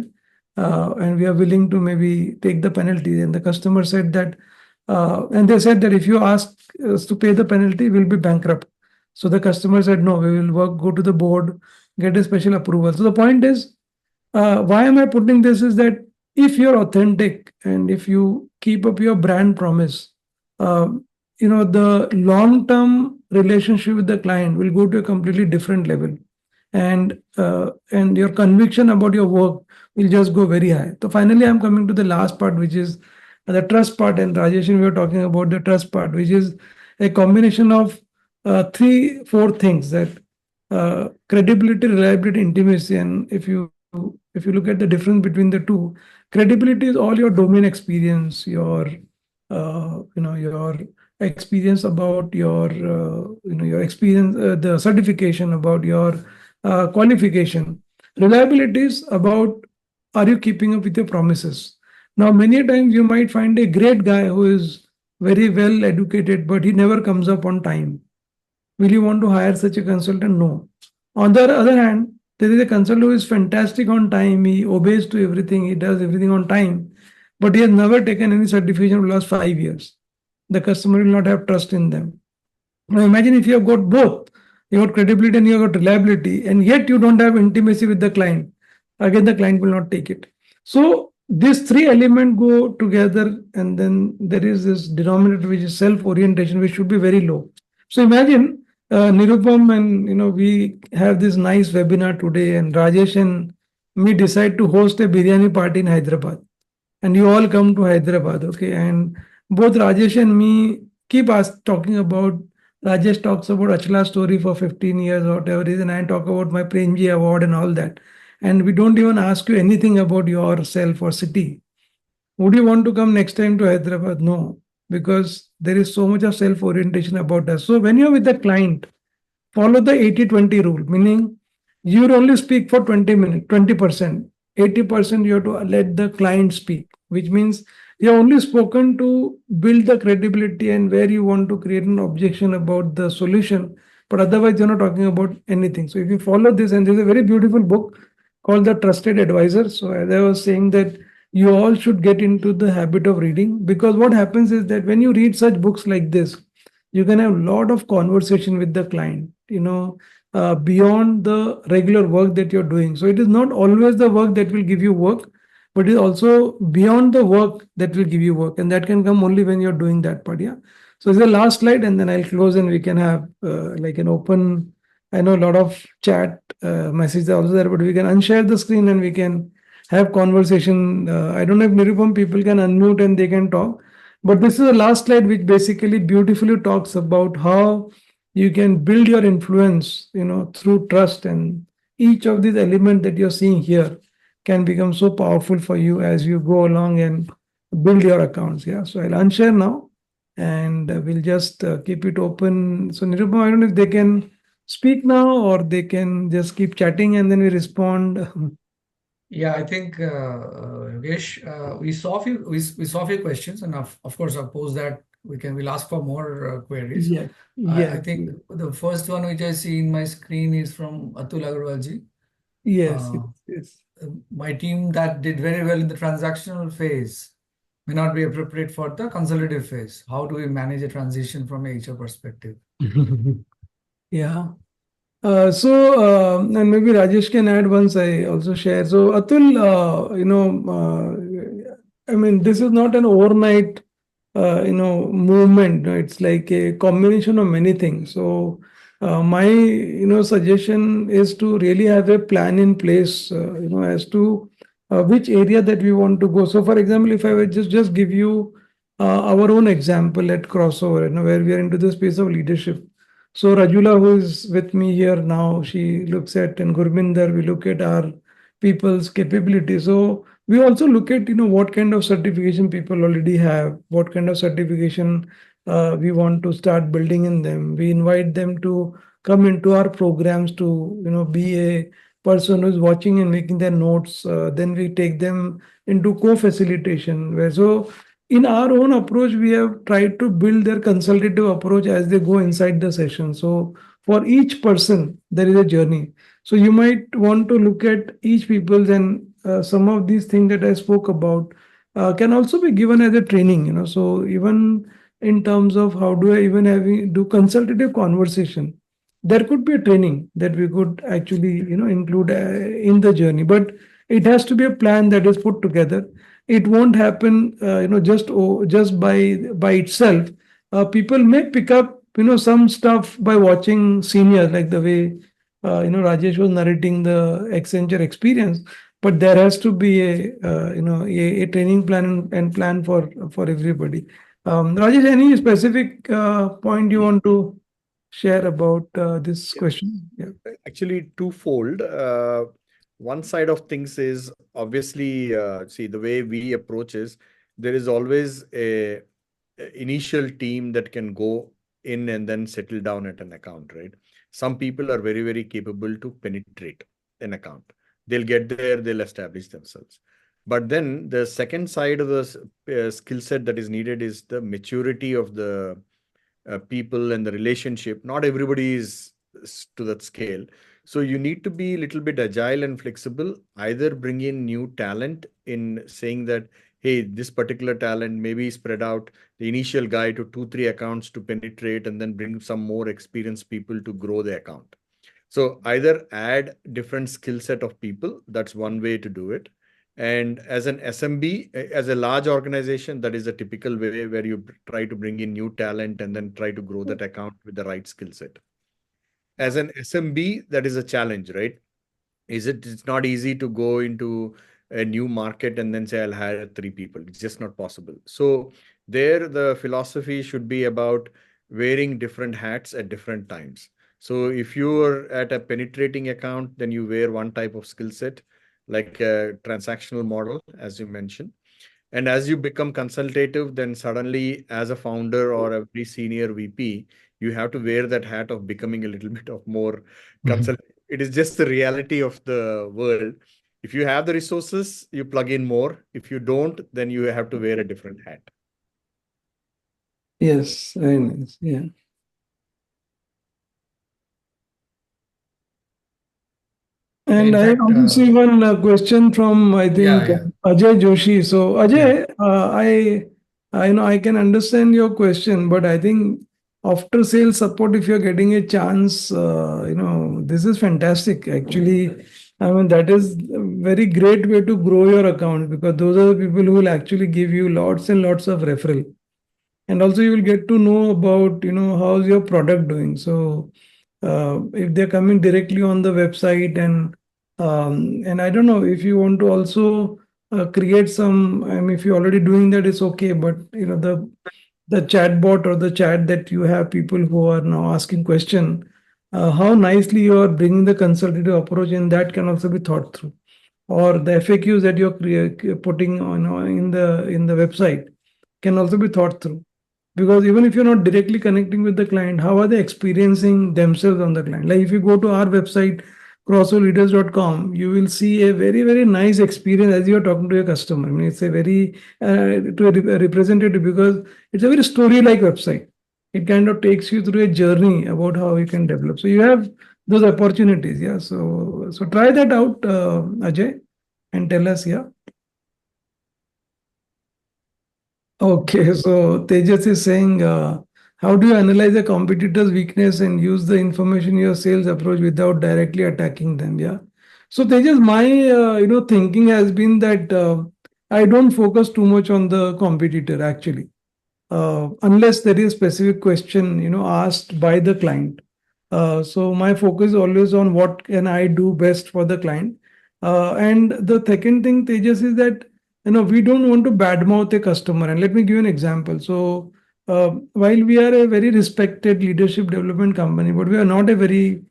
and we are willing to maybe take the penalty. And the customer said that, and they said that if you ask us to pay the penalty, we'll be bankrupt. So the customer said, no, we will go to the board, get a special approval. So the point is, why am I putting this is that if you're authentic and if you keep up your brand promise, uh, the long-term relationship with the client will go to a completely different level, and your conviction about your work will just go very high. So finally, I'm coming to the last part, which is the trust part. And Rajesh, we were talking about the trust part, which is a combination of three, four things: that credibility, reliability, intimacy. And if you look at the difference between the two, credibility is all your domain experience, your experience about your experience, the certification about your qualification. Reliability is about, are you keeping up with your promises? Now, many times you might find a great guy who is very well educated, but he never comes up on time. Will you want to hire such a consultant? No. On the other hand, there is a consultant who is fantastic on time. He obeys to everything. He does everything on time, but he has never taken any certification for the last 5 years. The customer will not have trust in them. Now imagine if you have got both, you have got credibility and you have got reliability, and yet you don't have intimacy with the client. Again, the client will not take it. So these three elements go together, and then there is this denominator which is self-orientation, which should be very low. So imagine Nirupam, and we have this nice webinar today, and Rajesh and me decide to host a biryani party in Hyderabad, and you all come to Hyderabad, okay? And both Rajesh and me keep talking about. Rajesh talks about Achla story for 15 years or whatever it is, and I talk about my Premji award and all that. And we don't even ask you anything about yourself or city. Would you want to come next time to Hyderabad? No, because there is so much of self-orientation about us. So when you're with the client, follow the 80-20 rule, meaning you will only speak for 20 minutes, 20%. 80% you have to let the client speak, which means you have only spoken to build the credibility and where you want to create an objection about the solution, but otherwise you're not talking about anything. So if you follow this, and there's a very beautiful book called The Trusted Advisor. So as I was saying that you all should get into the habit of reading, because what happens is that when you read such books like this, you can have a lot of conversation with the client, beyond the regular work that you're doing. So it is not always the work that will give you work, but it is also beyond the work that will give you work. And that can come only when you're doing that part. Yeah. So it's the last slide, and then I'll close and we can have like an open I know a lot of chat messages are also there, but we can unshare the screen and we can have conversation. I don't know if Nirupam people can unmute and they can talk. But this is the last slide, which basically beautifully talks about how you can build your influence, through trust, and each of these elements that you're seeing here can become so powerful for you as you go along and build your accounts. Yeah. So I'll unshare now, and we'll just keep it open. So Nirupam, I don't know if they can speak now or they can just keep chatting and then we respond. Yeah, I think Yogesh, we saw a few questions, and of course, I'll pose that we'll ask for more queries. Yes, I yes, think the first one which I see in my screen is from Atul Agarwalji. yes, Uh, yes. my team that did very well in the transactional phase may not be appropriate for the consultative phase. How do we manage a transition from a HR perspective? Yeah. And maybe Rajesh can add once I also share. So, Atul, I mean, this is not an overnight, movement. No, it's like a combination of many things. So, my, suggestion is to really have a plan in place, as to which area that we want to go. So, for example, if I were just give you our own example at Crossover, where we are into the space of leadership. So Rajula, who is with me here now, she looks at, and Gurminder, we look at our people's capability. So we also look at, what kind of certification people already have, what kind of certification we want to start building in them. We invite them to come into our programs to, be a person who's watching and making their notes. Then we take them into co-facilitation, where so in our own approach, we have tried to build their consultative approach as they go inside the session. So for each person, there is a journey. So you might want to look at each people's, and some of these things that I spoke about can also be given as a training. So even in terms of how do I even do consultative conversation, there could be a training that we could actually include in the journey, but it has to be a plan that is put together. It won't happen just by itself. People may pick up some stuff by watching seniors, like the way Rajesh was narrating the Accenture experience, but there has to be a training plan and plan for everybody. Rajesh, any specific point you want to share about this question? Yeah. Actually, twofold. One side of things is obviously, see, the way we approach is there is always a initial team that can go in and then settle down at an account, right? Some people are very, very capable to penetrate an account. They'll get there, they'll establish themselves. But then the second side of the skill set that is needed is the maturity of the people and the relationship. Not everybody is to that scale. So you need to be a little bit agile and flexible, either bring in new talent in saying that, hey, this particular talent maybe spread out the initial guy to 2, 3 accounts to penetrate and then bring some more experienced people to grow the account. So either add different skill set of people, that's one way to do it. And as an SMB, as a large organization, that is a typical way where you try to bring in new talent and then try to grow that account with the right skill set. As an SMB, that is a challenge, right? It's not easy to go into a new market and then say, I'll hire 3 people. It's just not possible. So there, the philosophy should be about wearing different hats at different times. So if you're at a penetrating account, then you wear one type of skill set, like a transactional model, as you mentioned. And as you become consultative, then suddenly as a founder or a very senior VP, you have to wear that hat of becoming a little bit of more consultative. It is just the reality of the world. If you have the resources, you plug in more. If you don't, then you have to wear a different hat. Yes, very nice. Yeah. And In I fact, also see one question from, I think, yeah. Ajay Joshi. So Yeah. Ajay, I know I can understand your question, but I think after sales support, if you're getting a chance, this is fantastic. Actually, I mean, that is a very great way to grow your account, because those are the people who will actually give you lots and lots of referral. And also you will get to know about, how's your product doing. So if they're coming directly on the website, and I don't know if you want to also create some. I mean, if you're already doing that, it's okay. But the chatbot or the chat that you have people who are now asking question, how nicely you are bringing the consultative approach, and that can also be thought through. Or the FAQs that you're putting on in the website can also be thought through. Because even if you're not directly connecting with the client, how are they experiencing themselves on the client? Like if you go to our website, crossoverleaders.com, you will see a very, very nice experience as you're talking to a customer. I mean, it's a very to a representative, because it's a very story-like website. It kind of takes you through a journey about how you can develop. So you have those opportunities. Yeah. So try that out, Ajay, and tell us. Yeah. Okay, so Tejas is saying, how do you analyze a competitor's weakness and use the information in your sales approach without directly attacking them? Yeah. So Tejas, my thinking has been that I don't focus too much on the competitor actually, unless there is specific question asked by the client. So my focus is always on what can I do best for the client. And the second thing, Tejas, is that we don't want to badmouth a customer. And let me give you an example. So while we are a very respected leadership development company, but we are not a very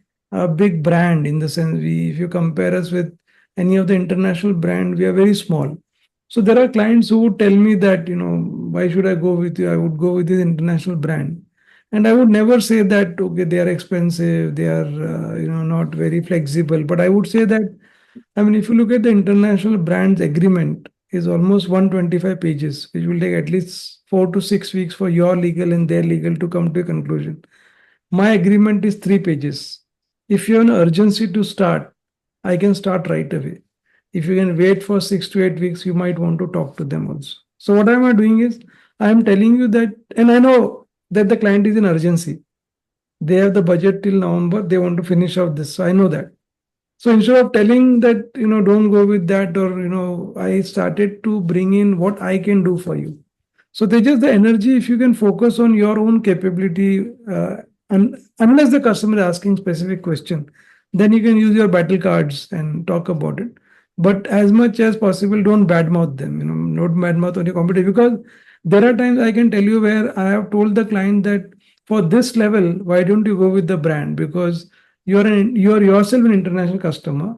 big brand, in the sense, if you compare us with any of the international brand, we are very small. So there are clients who would tell me that, why should I go with you? I would go with this international brand. And I would never say that, okay, they are expensive, they are, not very flexible. But I would say that, I mean, if you look at the international brands agreement, is almost 125 pages, which will take at least 4 to 6 weeks for your legal and their legal to come to a conclusion. My agreement is 3 pages. If you have an urgency to start, I can start right away. If you can wait for 6 to 8 weeks, you might want to talk to them also. So what am I doing is, I am telling you that, and I know that the client is in urgency. They have the budget till November. They want to finish off this. So I know that. So instead of telling that, don't go with that, or, I started to bring in what I can do for you. So they just the energy, if you can focus on your own capability, and unless the customer is asking specific question, then you can use your battle cards and talk about it. But as much as possible, don't badmouth them, not badmouth on your competitor, because there are times I can tell you where I have told the client that for this level, why don't you go with the brand? Because you're yourself an international customer.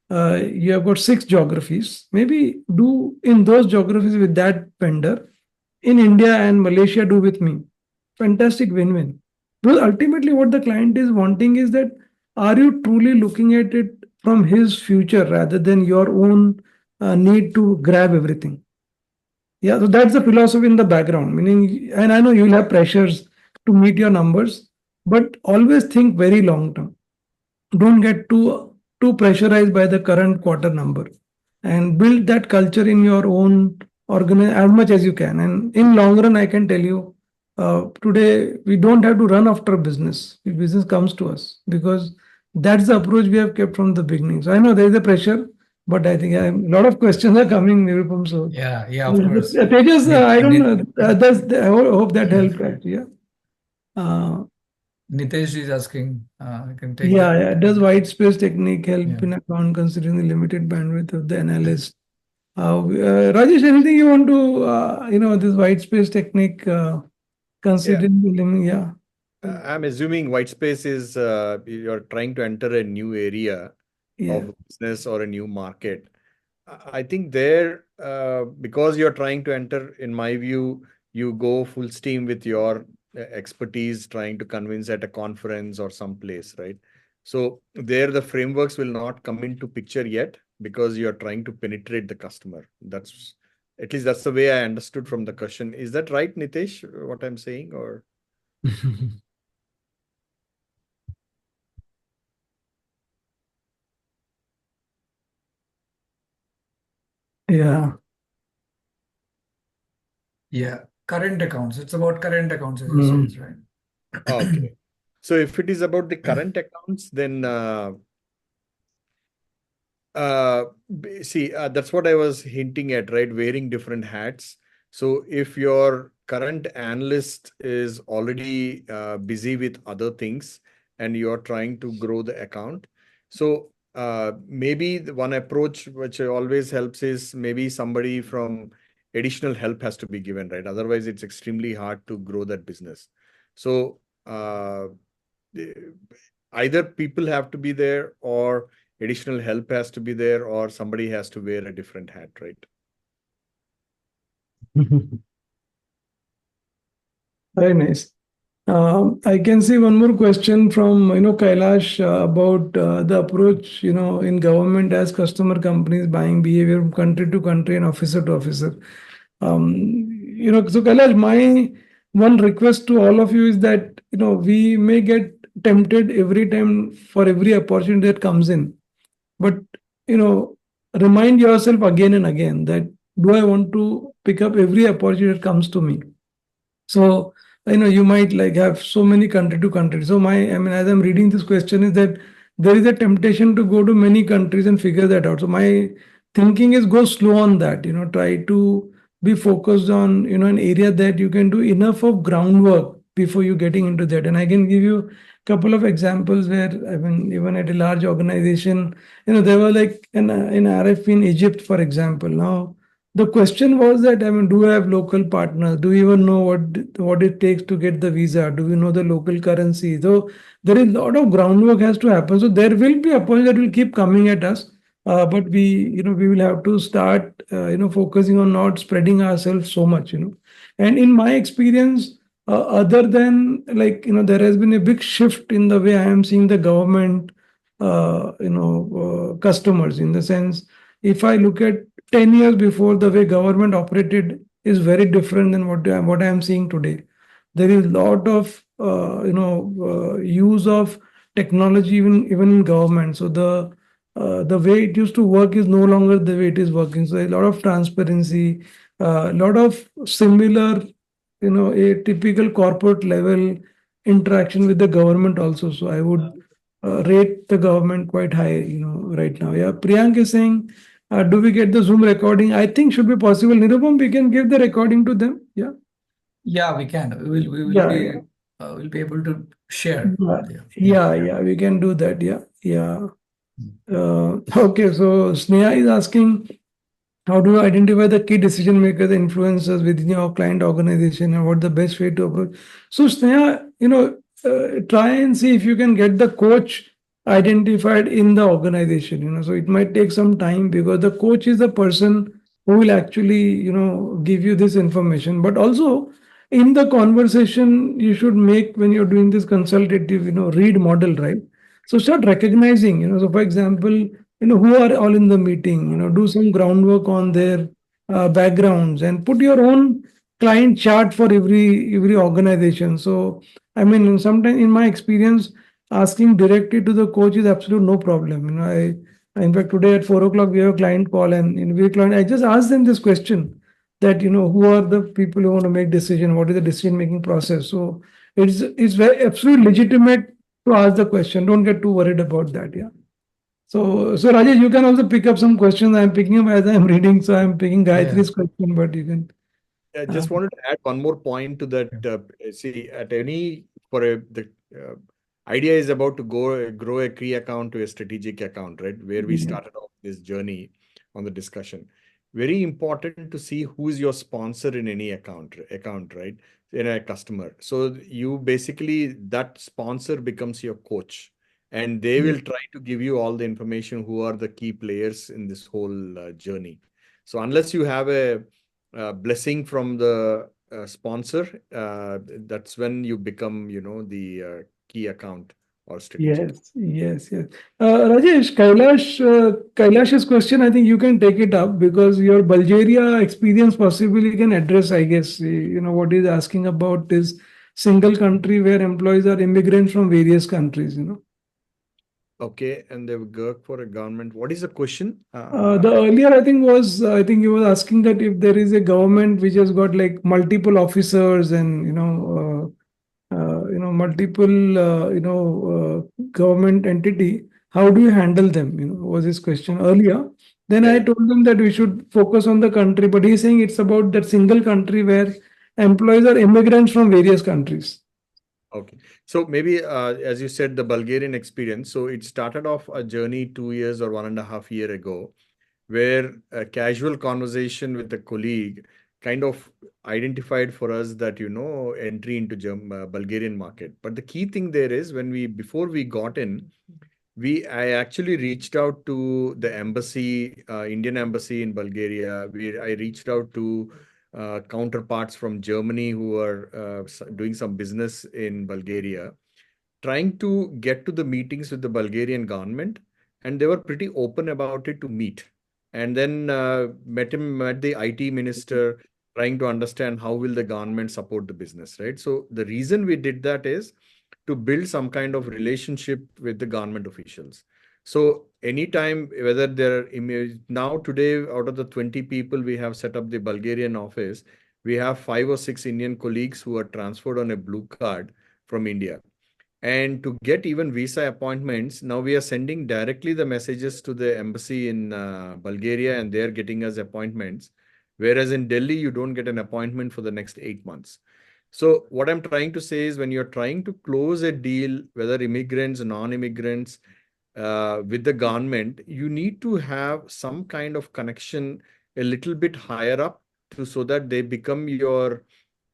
You have got 6 geographies. Maybe do in those geographies with that vendor. In India and Malaysia, do with me. Fantastic win-win. Because ultimately, what the client is wanting is that, are you truly looking at it from his future rather than your own need to grab everything? Yeah, so that's the philosophy in the background. Meaning, and I know you'll have pressures to meet your numbers, but always think very long term. Don't get too pressurized by the current quarter number, and build that culture in your own organization as much as you can. And in long run, I can tell you, today we don't have to run after business. The business comes to us, because that's the approach we have kept from the beginning. So I know there is a pressure, but I think a lot of questions are coming, Nirupam. So Yeah, of course. Tejas, I don't know. I hope that Mhm. helped. Actually, yeah. Uh, Nitesh is asking, I can take Yeah, that. yeah. Does white space technique help Yeah. in account considering the limited bandwidth of the analyst? Rajesh, anything you want to, this white space technique, Yeah. considering the limit? Yeah. I'm assuming white space is you're trying to enter a new area Yeah. of business or a new market. I think there, because you're trying to enter, in my view, you go full steam with your expertise, trying to convince at a conference or someplace, right? So there, the frameworks will not come into picture yet, because you're trying to penetrate the customer. That's at least that's the way I understood from the question. Is that right, Nitesh? What I'm saying, or? Yeah. Yeah, current accounts. It's about current accounts, as you Mm. said, right? Okay. So if it is about the current accounts, then see, that's what I was hinting at, right? Wearing different hats. So if your current analyst is already busy with other things, and you're trying to grow the account. So maybe the one approach which always helps is maybe somebody from additional help has to be given, right? Otherwise, it's extremely hard to grow that business. So either people have to be there, or additional help has to be there, or somebody has to wear a different hat, right? Very nice. I can see one more question from Kailash about the approach in government as customer companies buying behavior from country to country and officer to officer. So Kailash, my one request to all of you is that we may get tempted every time for every opportunity that comes in, but remind yourself again and again that do I want to pick up every opportunity that comes to me? So, you might like have so many country to country. So as I'm reading this question is that there is a temptation to go to many countries and figure that out. So my thinking is go slow on that, try to be focused on, an area that you can do enough of groundwork before you getting into that. And I can give you a couple of examples where, even at a large organization, there were like an RFP in Egypt, for example. Now, the question was that, do we have local partners? Do we even know what it takes to get the visa? Do we know the local currency? So there is a lot of groundwork has to happen. So there will be a point that will keep coming at us, but we will have to start, focusing on not spreading ourselves so much, And in my experience, other than there has been a big shift in the way I am seeing the government, customers, in the sense, if I look at 10 years before, the way government operated is very different than what I am seeing today. There is a lot of use of technology even in government. So the way it used to work is no longer the way it is working. So a lot of transparency, a lot of similar, a typical corporate level interaction with the government also. So I would rate the government quite high, right now. Yeah, Priyank is saying, do we get the Zoom recording? I think should be possible. Nirupam, we can give the recording to them. Yeah. Yeah, we can. We will Yeah, be yeah. we'll be able to share. Yeah, we can do that. Yeah. Okay, so Sneha is asking, how do you identify the key decision makers, the influencers within your client organization, and what the best way to approach? So, Sneha, try and see if you can get the coach identified in the organization. So it might take some time, because the coach is the person who will actually, give you this information. But also, in the conversation, you should make, when you're doing this consultative, read model, right? So start recognizing. So for example, who are all in the meeting, do some groundwork on their backgrounds, and put your own client chart for every organization. So sometimes in my experience, asking directly to the coach is absolute no problem. In fact, today at 4 o'clock we have a client call, and I just ask them this question, that who are the people who want to make decision, what is the decision making process. So it's very absolutely legitimate to ask the question. Don't get too worried about that. Yeah. So Rajesh, you can also pick up some questions. I'm picking up as I'm reading, so I'm picking Gayatri's question, but you can. I just wanted to add one more point to that. See, the idea is about to grow a key account to a strategic account, right? Where we started off this journey on the discussion. Very important to see who is your sponsor in any account, right? In a customer. So you basically, that sponsor becomes your coach, and they will try to give you all the information who are the key players in this whole journey. So unless you have a blessing from the sponsor, that's when you become, the key account or strategic. Yes. Rajesh, Kailash's question, I think you can take it up, because your Bulgaria experience possibly can address, I guess, what he's asking about is single country where employees are immigrants from various countries, Okay, and they work for a government. What is the question? The earlier, I think you were asking that if there is a government which has got like multiple officers and multiple government entity, how do you handle them? Was his question earlier. Then I told him that we should focus on the country, but he's saying it's about that single country where employees are immigrants from various countries. Okay. So maybe, as you said, the Bulgarian experience. So it started off a journey 2 years or 1.5 year ago, where a casual conversation with a colleague kind of identified for us that, entry into Bulgarian market. But the key thing there is before we got in, I actually reached out to the embassy, Indian embassy in Bulgaria. I reached out to counterparts from Germany who are doing some business in Bulgaria, trying to get to the meetings with the Bulgarian government, and they were pretty open about it to meet. And then met the IT minister, trying to understand how will the government support the business, right? So the reason we did that is to build some kind of relationship with the government officials. So anytime, whether now today, out of the 20 people we have set up the Bulgarian office, we have 5 or 6 Indian colleagues who are transferred on a blue card from India. And to get even visa appointments, now we are sending directly the messages to the embassy in Bulgaria, and they're getting us appointments. Whereas in Delhi, you don't get an appointment for the next 8 months. So what I'm trying to say is, when you're trying to close a deal, whether immigrants, non-immigrants, with the government, you need to have some kind of connection a little bit higher up so that they become your,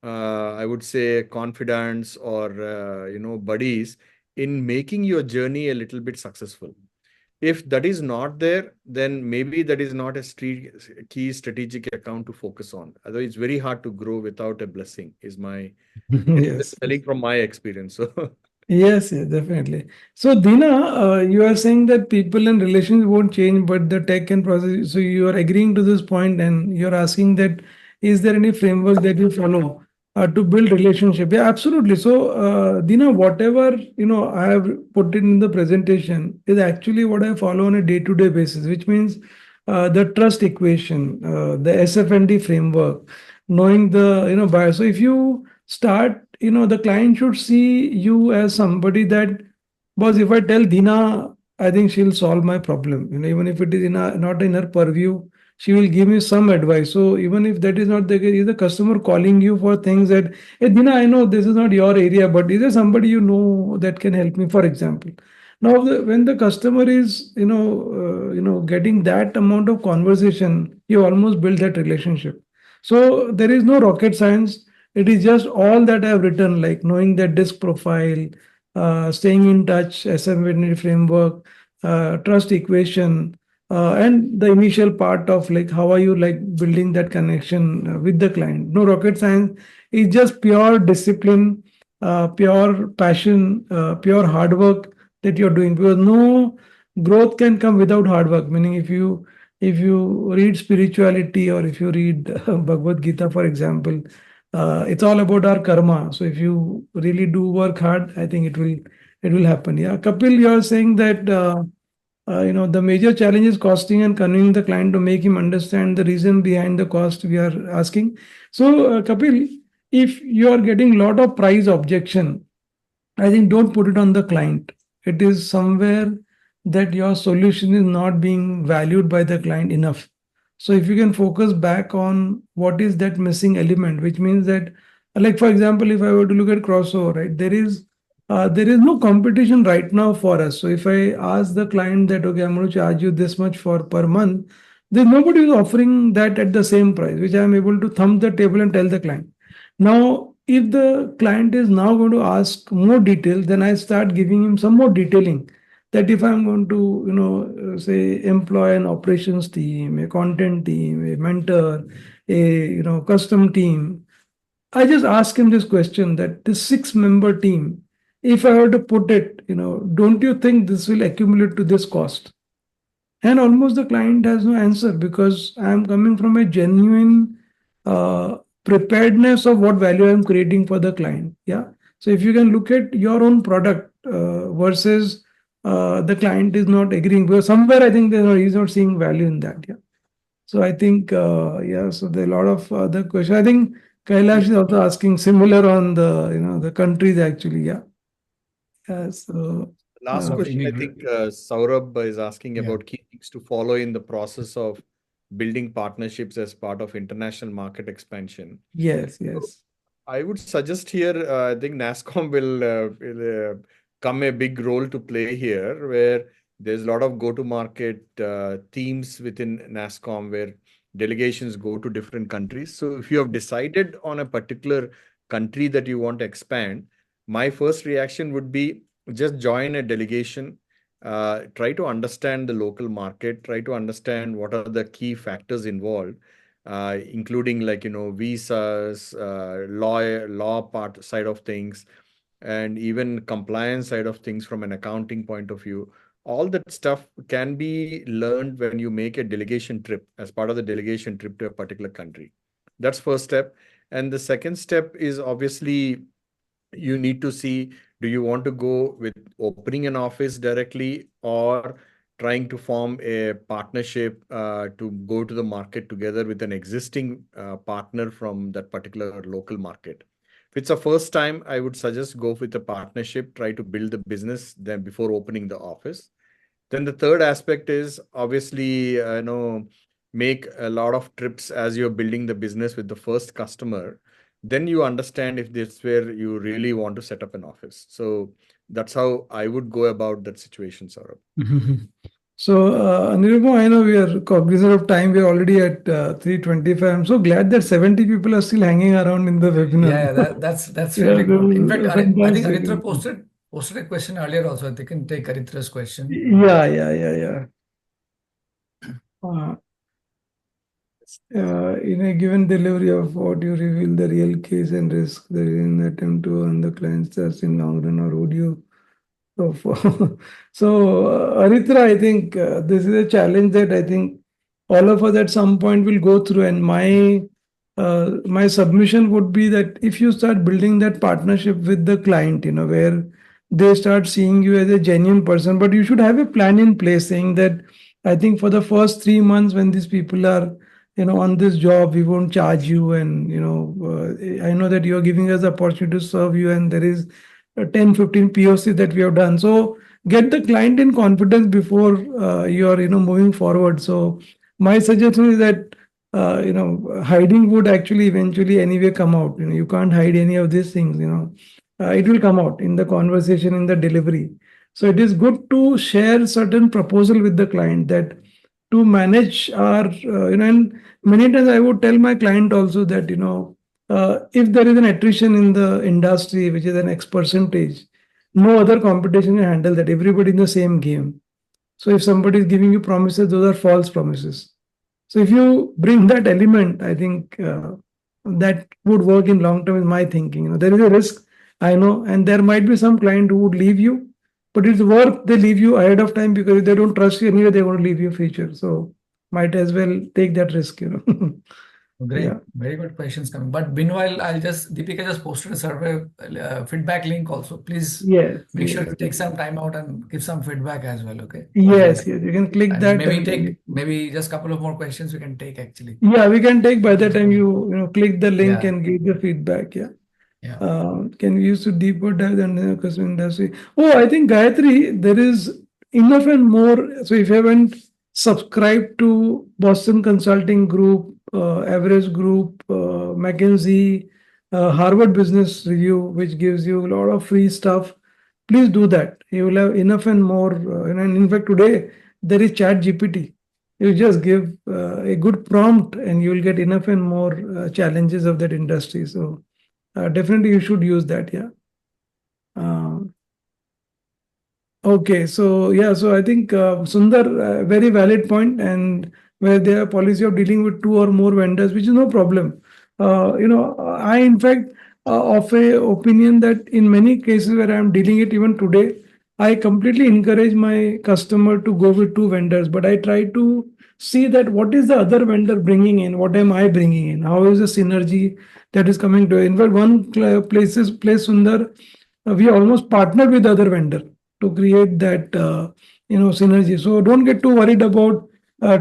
I would say, confidants or buddies in making your journey a little bit successful. If that is not there, then maybe that is not a key strategic account to focus on. Otherwise, it's very hard to grow without a blessing, is my Yes. telling from my experience. So Yes, yes, definitely. So, Dina, you are saying that people and relations won't change, but the tech and process. So, you are agreeing to this point, and you're asking that is there any framework that you follow to build relationship? Yeah, absolutely. So, Dina, whatever I have put it in the presentation is actually what I follow on a day-to-day basis, which means the trust equation, the SFND framework, knowing the buyer. So, if you start, the client should see you as somebody that, boss, if I tell Dina, I think she'll solve my problem. Even if it is not in her purview, she will give me some advice. So even if that is not the case, is the customer calling you for things that, hey Dina, I know this is not your area, but is there somebody that can help me, for example? Now, when the customer is, getting that amount of conversation, you almost build that relationship. So there is no rocket science. It is just all that I have written, like knowing that disk profile, staying in touch, SMB framework, trust equation, and the initial part of like how are you like building that connection with the client. No rocket science. It's just pure discipline, pure passion, pure hard work that you're doing. Because no growth can come without hard work. Meaning, if you read spirituality or if you read Bhagavad Gita, for example, it's all about our karma. So if you really do work hard, I think it will happen. Yeah, Kapil, you are saying that the major challenge is costing and convincing the client to make him understand the reason behind the cost we are asking. So Kapil, if you are getting lot of price objection, I think don't put it on the client. It is somewhere that your solution is not being valued by the client enough. So if you can focus back on what is that missing element, which means that, like for example, if I were to look at crossover, right, there is no competition right now for us. So if I ask the client that, okay, I'm going to charge you this much for per month, there's nobody who's offering that at the same price, which I'm able to thumb the table and tell the client. Now, if the client is now going to ask more details, then I start giving him some more detailing. That if I'm going to, say, employ an operations team, a content team, a mentor, a custom team, I just ask him this question: that this 6-member team, if I were to put it, don't you think this will accumulate to this cost? And almost the client has no answer because I am coming from a genuine preparedness of what value I'm creating for the client. Yeah. So if you can look at your own product versus the client is not agreeing, because somewhere I think he's not seeing value in that. Yeah. So I think yeah. So there are a lot of other questions. I think Kailash is also asking similar on the countries actually. Yeah. Yeah. So last Of question, I think immigrant. Saurabh is asking Yeah. about key things to follow in the process of building partnerships as part of international market expansion. yes, So yes. I would suggest here, I think NASSCOM will come a big role to play here, where there's a lot of go-to-market teams within NASSCOM where delegations go to different countries. So if you have decided on a particular country that you want to expand, my first reaction would be just join a delegation, try to understand the local market, try to understand what are the key factors involved, including like visas, law part side of things, and even compliance side of things from an accounting point of view. All that stuff can be learned when you make a delegation trip as part of the delegation trip to a particular country. That's first step. And the second step is obviously you need to see, do you want to go with opening an office directly or trying to form a partnership to go to the market together with an existing partner from that particular local market. If it's a first time, I would suggest go with a partnership, try to build the business then before opening the office. Then the third aspect is obviously, make a lot of trips as you're building the business with the first customer. Then you understand if this is where you really want to set up an office. So that's how I would go about that situation, Saurabh. So, Anirupa, I know we are cognizant of time. We are already at 3:25. I'm so glad that 70 people are still hanging around in the webinar. Yeah, that's Yeah, really good. In fact, I think fantastic. Aritra posted a question earlier also. They can take Aritra's question. Yeah. In a given delivery of what you reveal the real case and risk there is an attempt to earn the client's trust in long run, or would you Aritra, I think this is a challenge that I think all of us at some point will go through. And my submission would be that if you start building that partnership with the client, where they start seeing you as a genuine person, but you should have a plan in place saying that I think for the first 3 months when these people are on this job, we won't charge you, and I know that you're giving us the opportunity to serve you, and there is 10-15 POC that we have done. So get the client in confidence before you're moving forward. So my suggestion is that hiding would actually eventually anyway come out. You can't hide any of these things. It will come out in the conversation, in the delivery. So it is good to share certain proposal with the client that to manage our and many times I would tell my client also that if there is an attrition in the industry, which is an X percentage, no other competition can handle that. Everybody in the same game. So if somebody is giving you promises, those are false promises. So if you bring that element, I think that would work in long term, is my thinking. There is a risk, I know, and there might be some client who would leave you, but it's worth they leave you ahead of time, because if they don't trust you anyway, they want to leave you future. So might as well take that risk. Great, Yeah. very good questions coming. But meanwhile, Deepika just posted a survey feedback link also. Please make sure to take some time out and give some feedback as well. Okay. Yes, you can click And that. maybe just a couple of more questions we can take actually. Yeah, we can take by the time you click the link and give the feedback. Yeah. Can we use to deeper dive in the customer industry? Oh, I think Gayatri, there is enough and more. So if you haven't subscribed to Boston Consulting Group, Average Group, McKinsey, Harvard Business Review, which gives you a lot of free stuff, please do that. You will have enough and more. And in fact, today there is Chat GPT. You just give a good prompt and you will get enough and more challenges of that industry. So definitely you should use that. Yeah. Okay. So I think Sundar, very valid point, and where they have policy of dealing with 2 or more vendors, which is no problem. I in fact of a opinion that in many cases where I am dealing it even today, I completely encourage my customer to go with 2 vendors, but I try to see that what is the other vendor bringing in, what am I bringing in, how is the synergy that is coming to it. In fact, one place Sundar, we almost partnered with other vendor to create that synergy. So don't get too worried about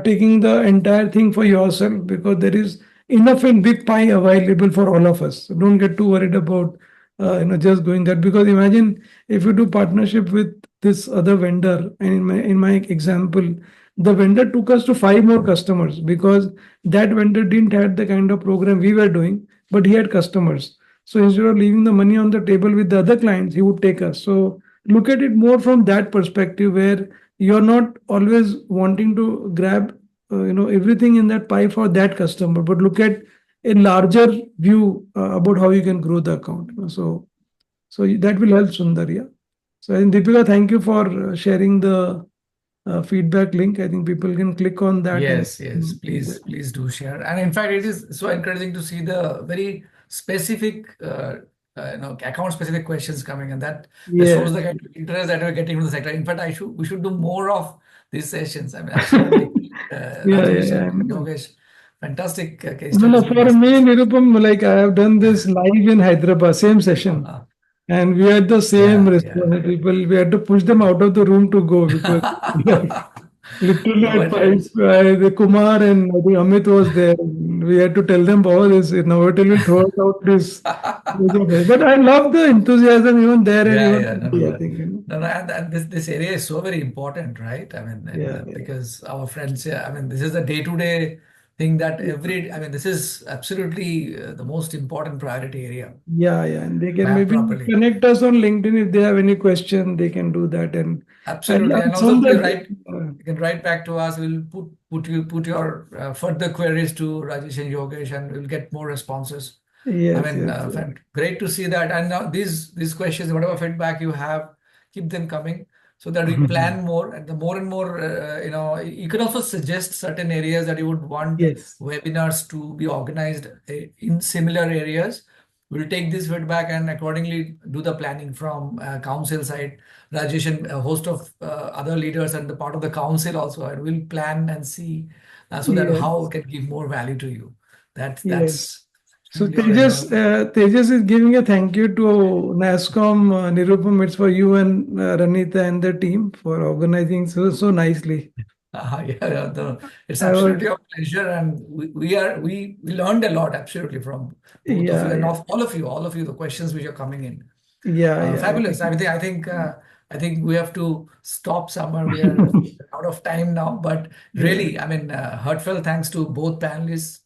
taking the entire thing for yourself, because there is enough and big pie available for all of us. So don't get too worried about just going that, because imagine if you do partnership with this other vendor, and in my example, the vendor took us to 5 more customers, because that vendor didn't have the kind of program we were doing, but he had customers. So instead of leaving the money on the table with the other clients, he would take us. So look at it more from that perspective, where you're not always wanting to grab everything in that pie for that customer, but look at a larger view about how you can grow the account. So that will help Sundar. Yeah. So I think Deepika, thank you for sharing the feedback link. I think people can click on that. Yes, please do share. And in fact, it is so encouraging to see the very specific, account specific questions coming, and that shows the kind of interest that we're getting from the sector. In fact, we should do more of these sessions. I mean, absolutely, Rajesh and Yogesh, fantastic case No, studies. for me, Nirupam, like I have done this live in Hyderabad, same session. And we had the same response. People, we had to push them out of the room to go because literally at five, the Kumar and I think Amit was there. We had to tell them, oh, this Novotel will throw us out this. But I love the enthusiasm even there and even today, I think. No, and this area is so very important, right? I mean, because our friends, I mean, this is the day-to-day thing that I mean, this is absolutely the most important priority area. Yeah, and they can Map maybe properly. connect us on LinkedIn if they have any question. They can do that, and Absolutely, and also you can write back to us. We'll put your further queries to Rajesh and Yogesh, and we'll get more responses. Yes, I mean, great to see that. And now these questions, whatever feedback you have, keep them coming so that we plan more. And the more and more, you can also suggest certain areas that you would want webinars to be organized in similar areas. We'll take this feedback and accordingly do the planning from council side. Rajesh and a host of other leaders and the part of the council also, and we'll plan and see so that how it can give more value to you. That's so Tejas is giving a thank you to NASSCOM, Nirupam. It's for you and Ranita and the team for organizing so nicely. It's absolutely a pleasure, and we learned a lot absolutely from both of you and all of you, the questions which are coming in. Fabulous. I think we have to stop somewhere. We are out of time now, but really, I mean, heartfelt thanks to both panelists.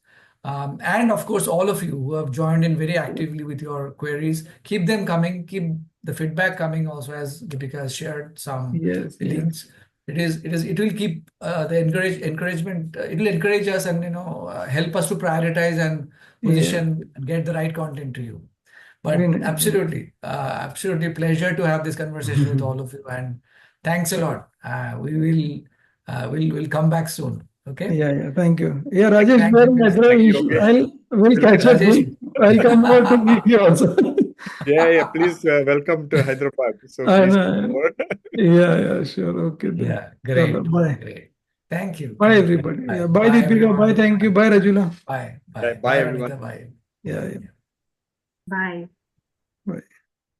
And of course, all of you who have joined in very actively with your queries. Keep them coming. Keep the feedback coming. Also, as Deepika has shared some links. It will keep the encouragement. It will encourage us and help us to prioritize and position and get the right content to you. But absolutely pleasure to have this conversation with all of you, and thanks a lot. We'll come back soon. Okay. Thank you. Rajesh, we'll catch up. I'll come over to meet you also. Please welcome to Hyderabad. So sure. Okay. Great. Bye. Great. Thank you. Bye, everybody. Bye, Deepika. Bye, thank you. Bye, Rajula. Bye, everyone. Bye. Bye. Bye. Bye.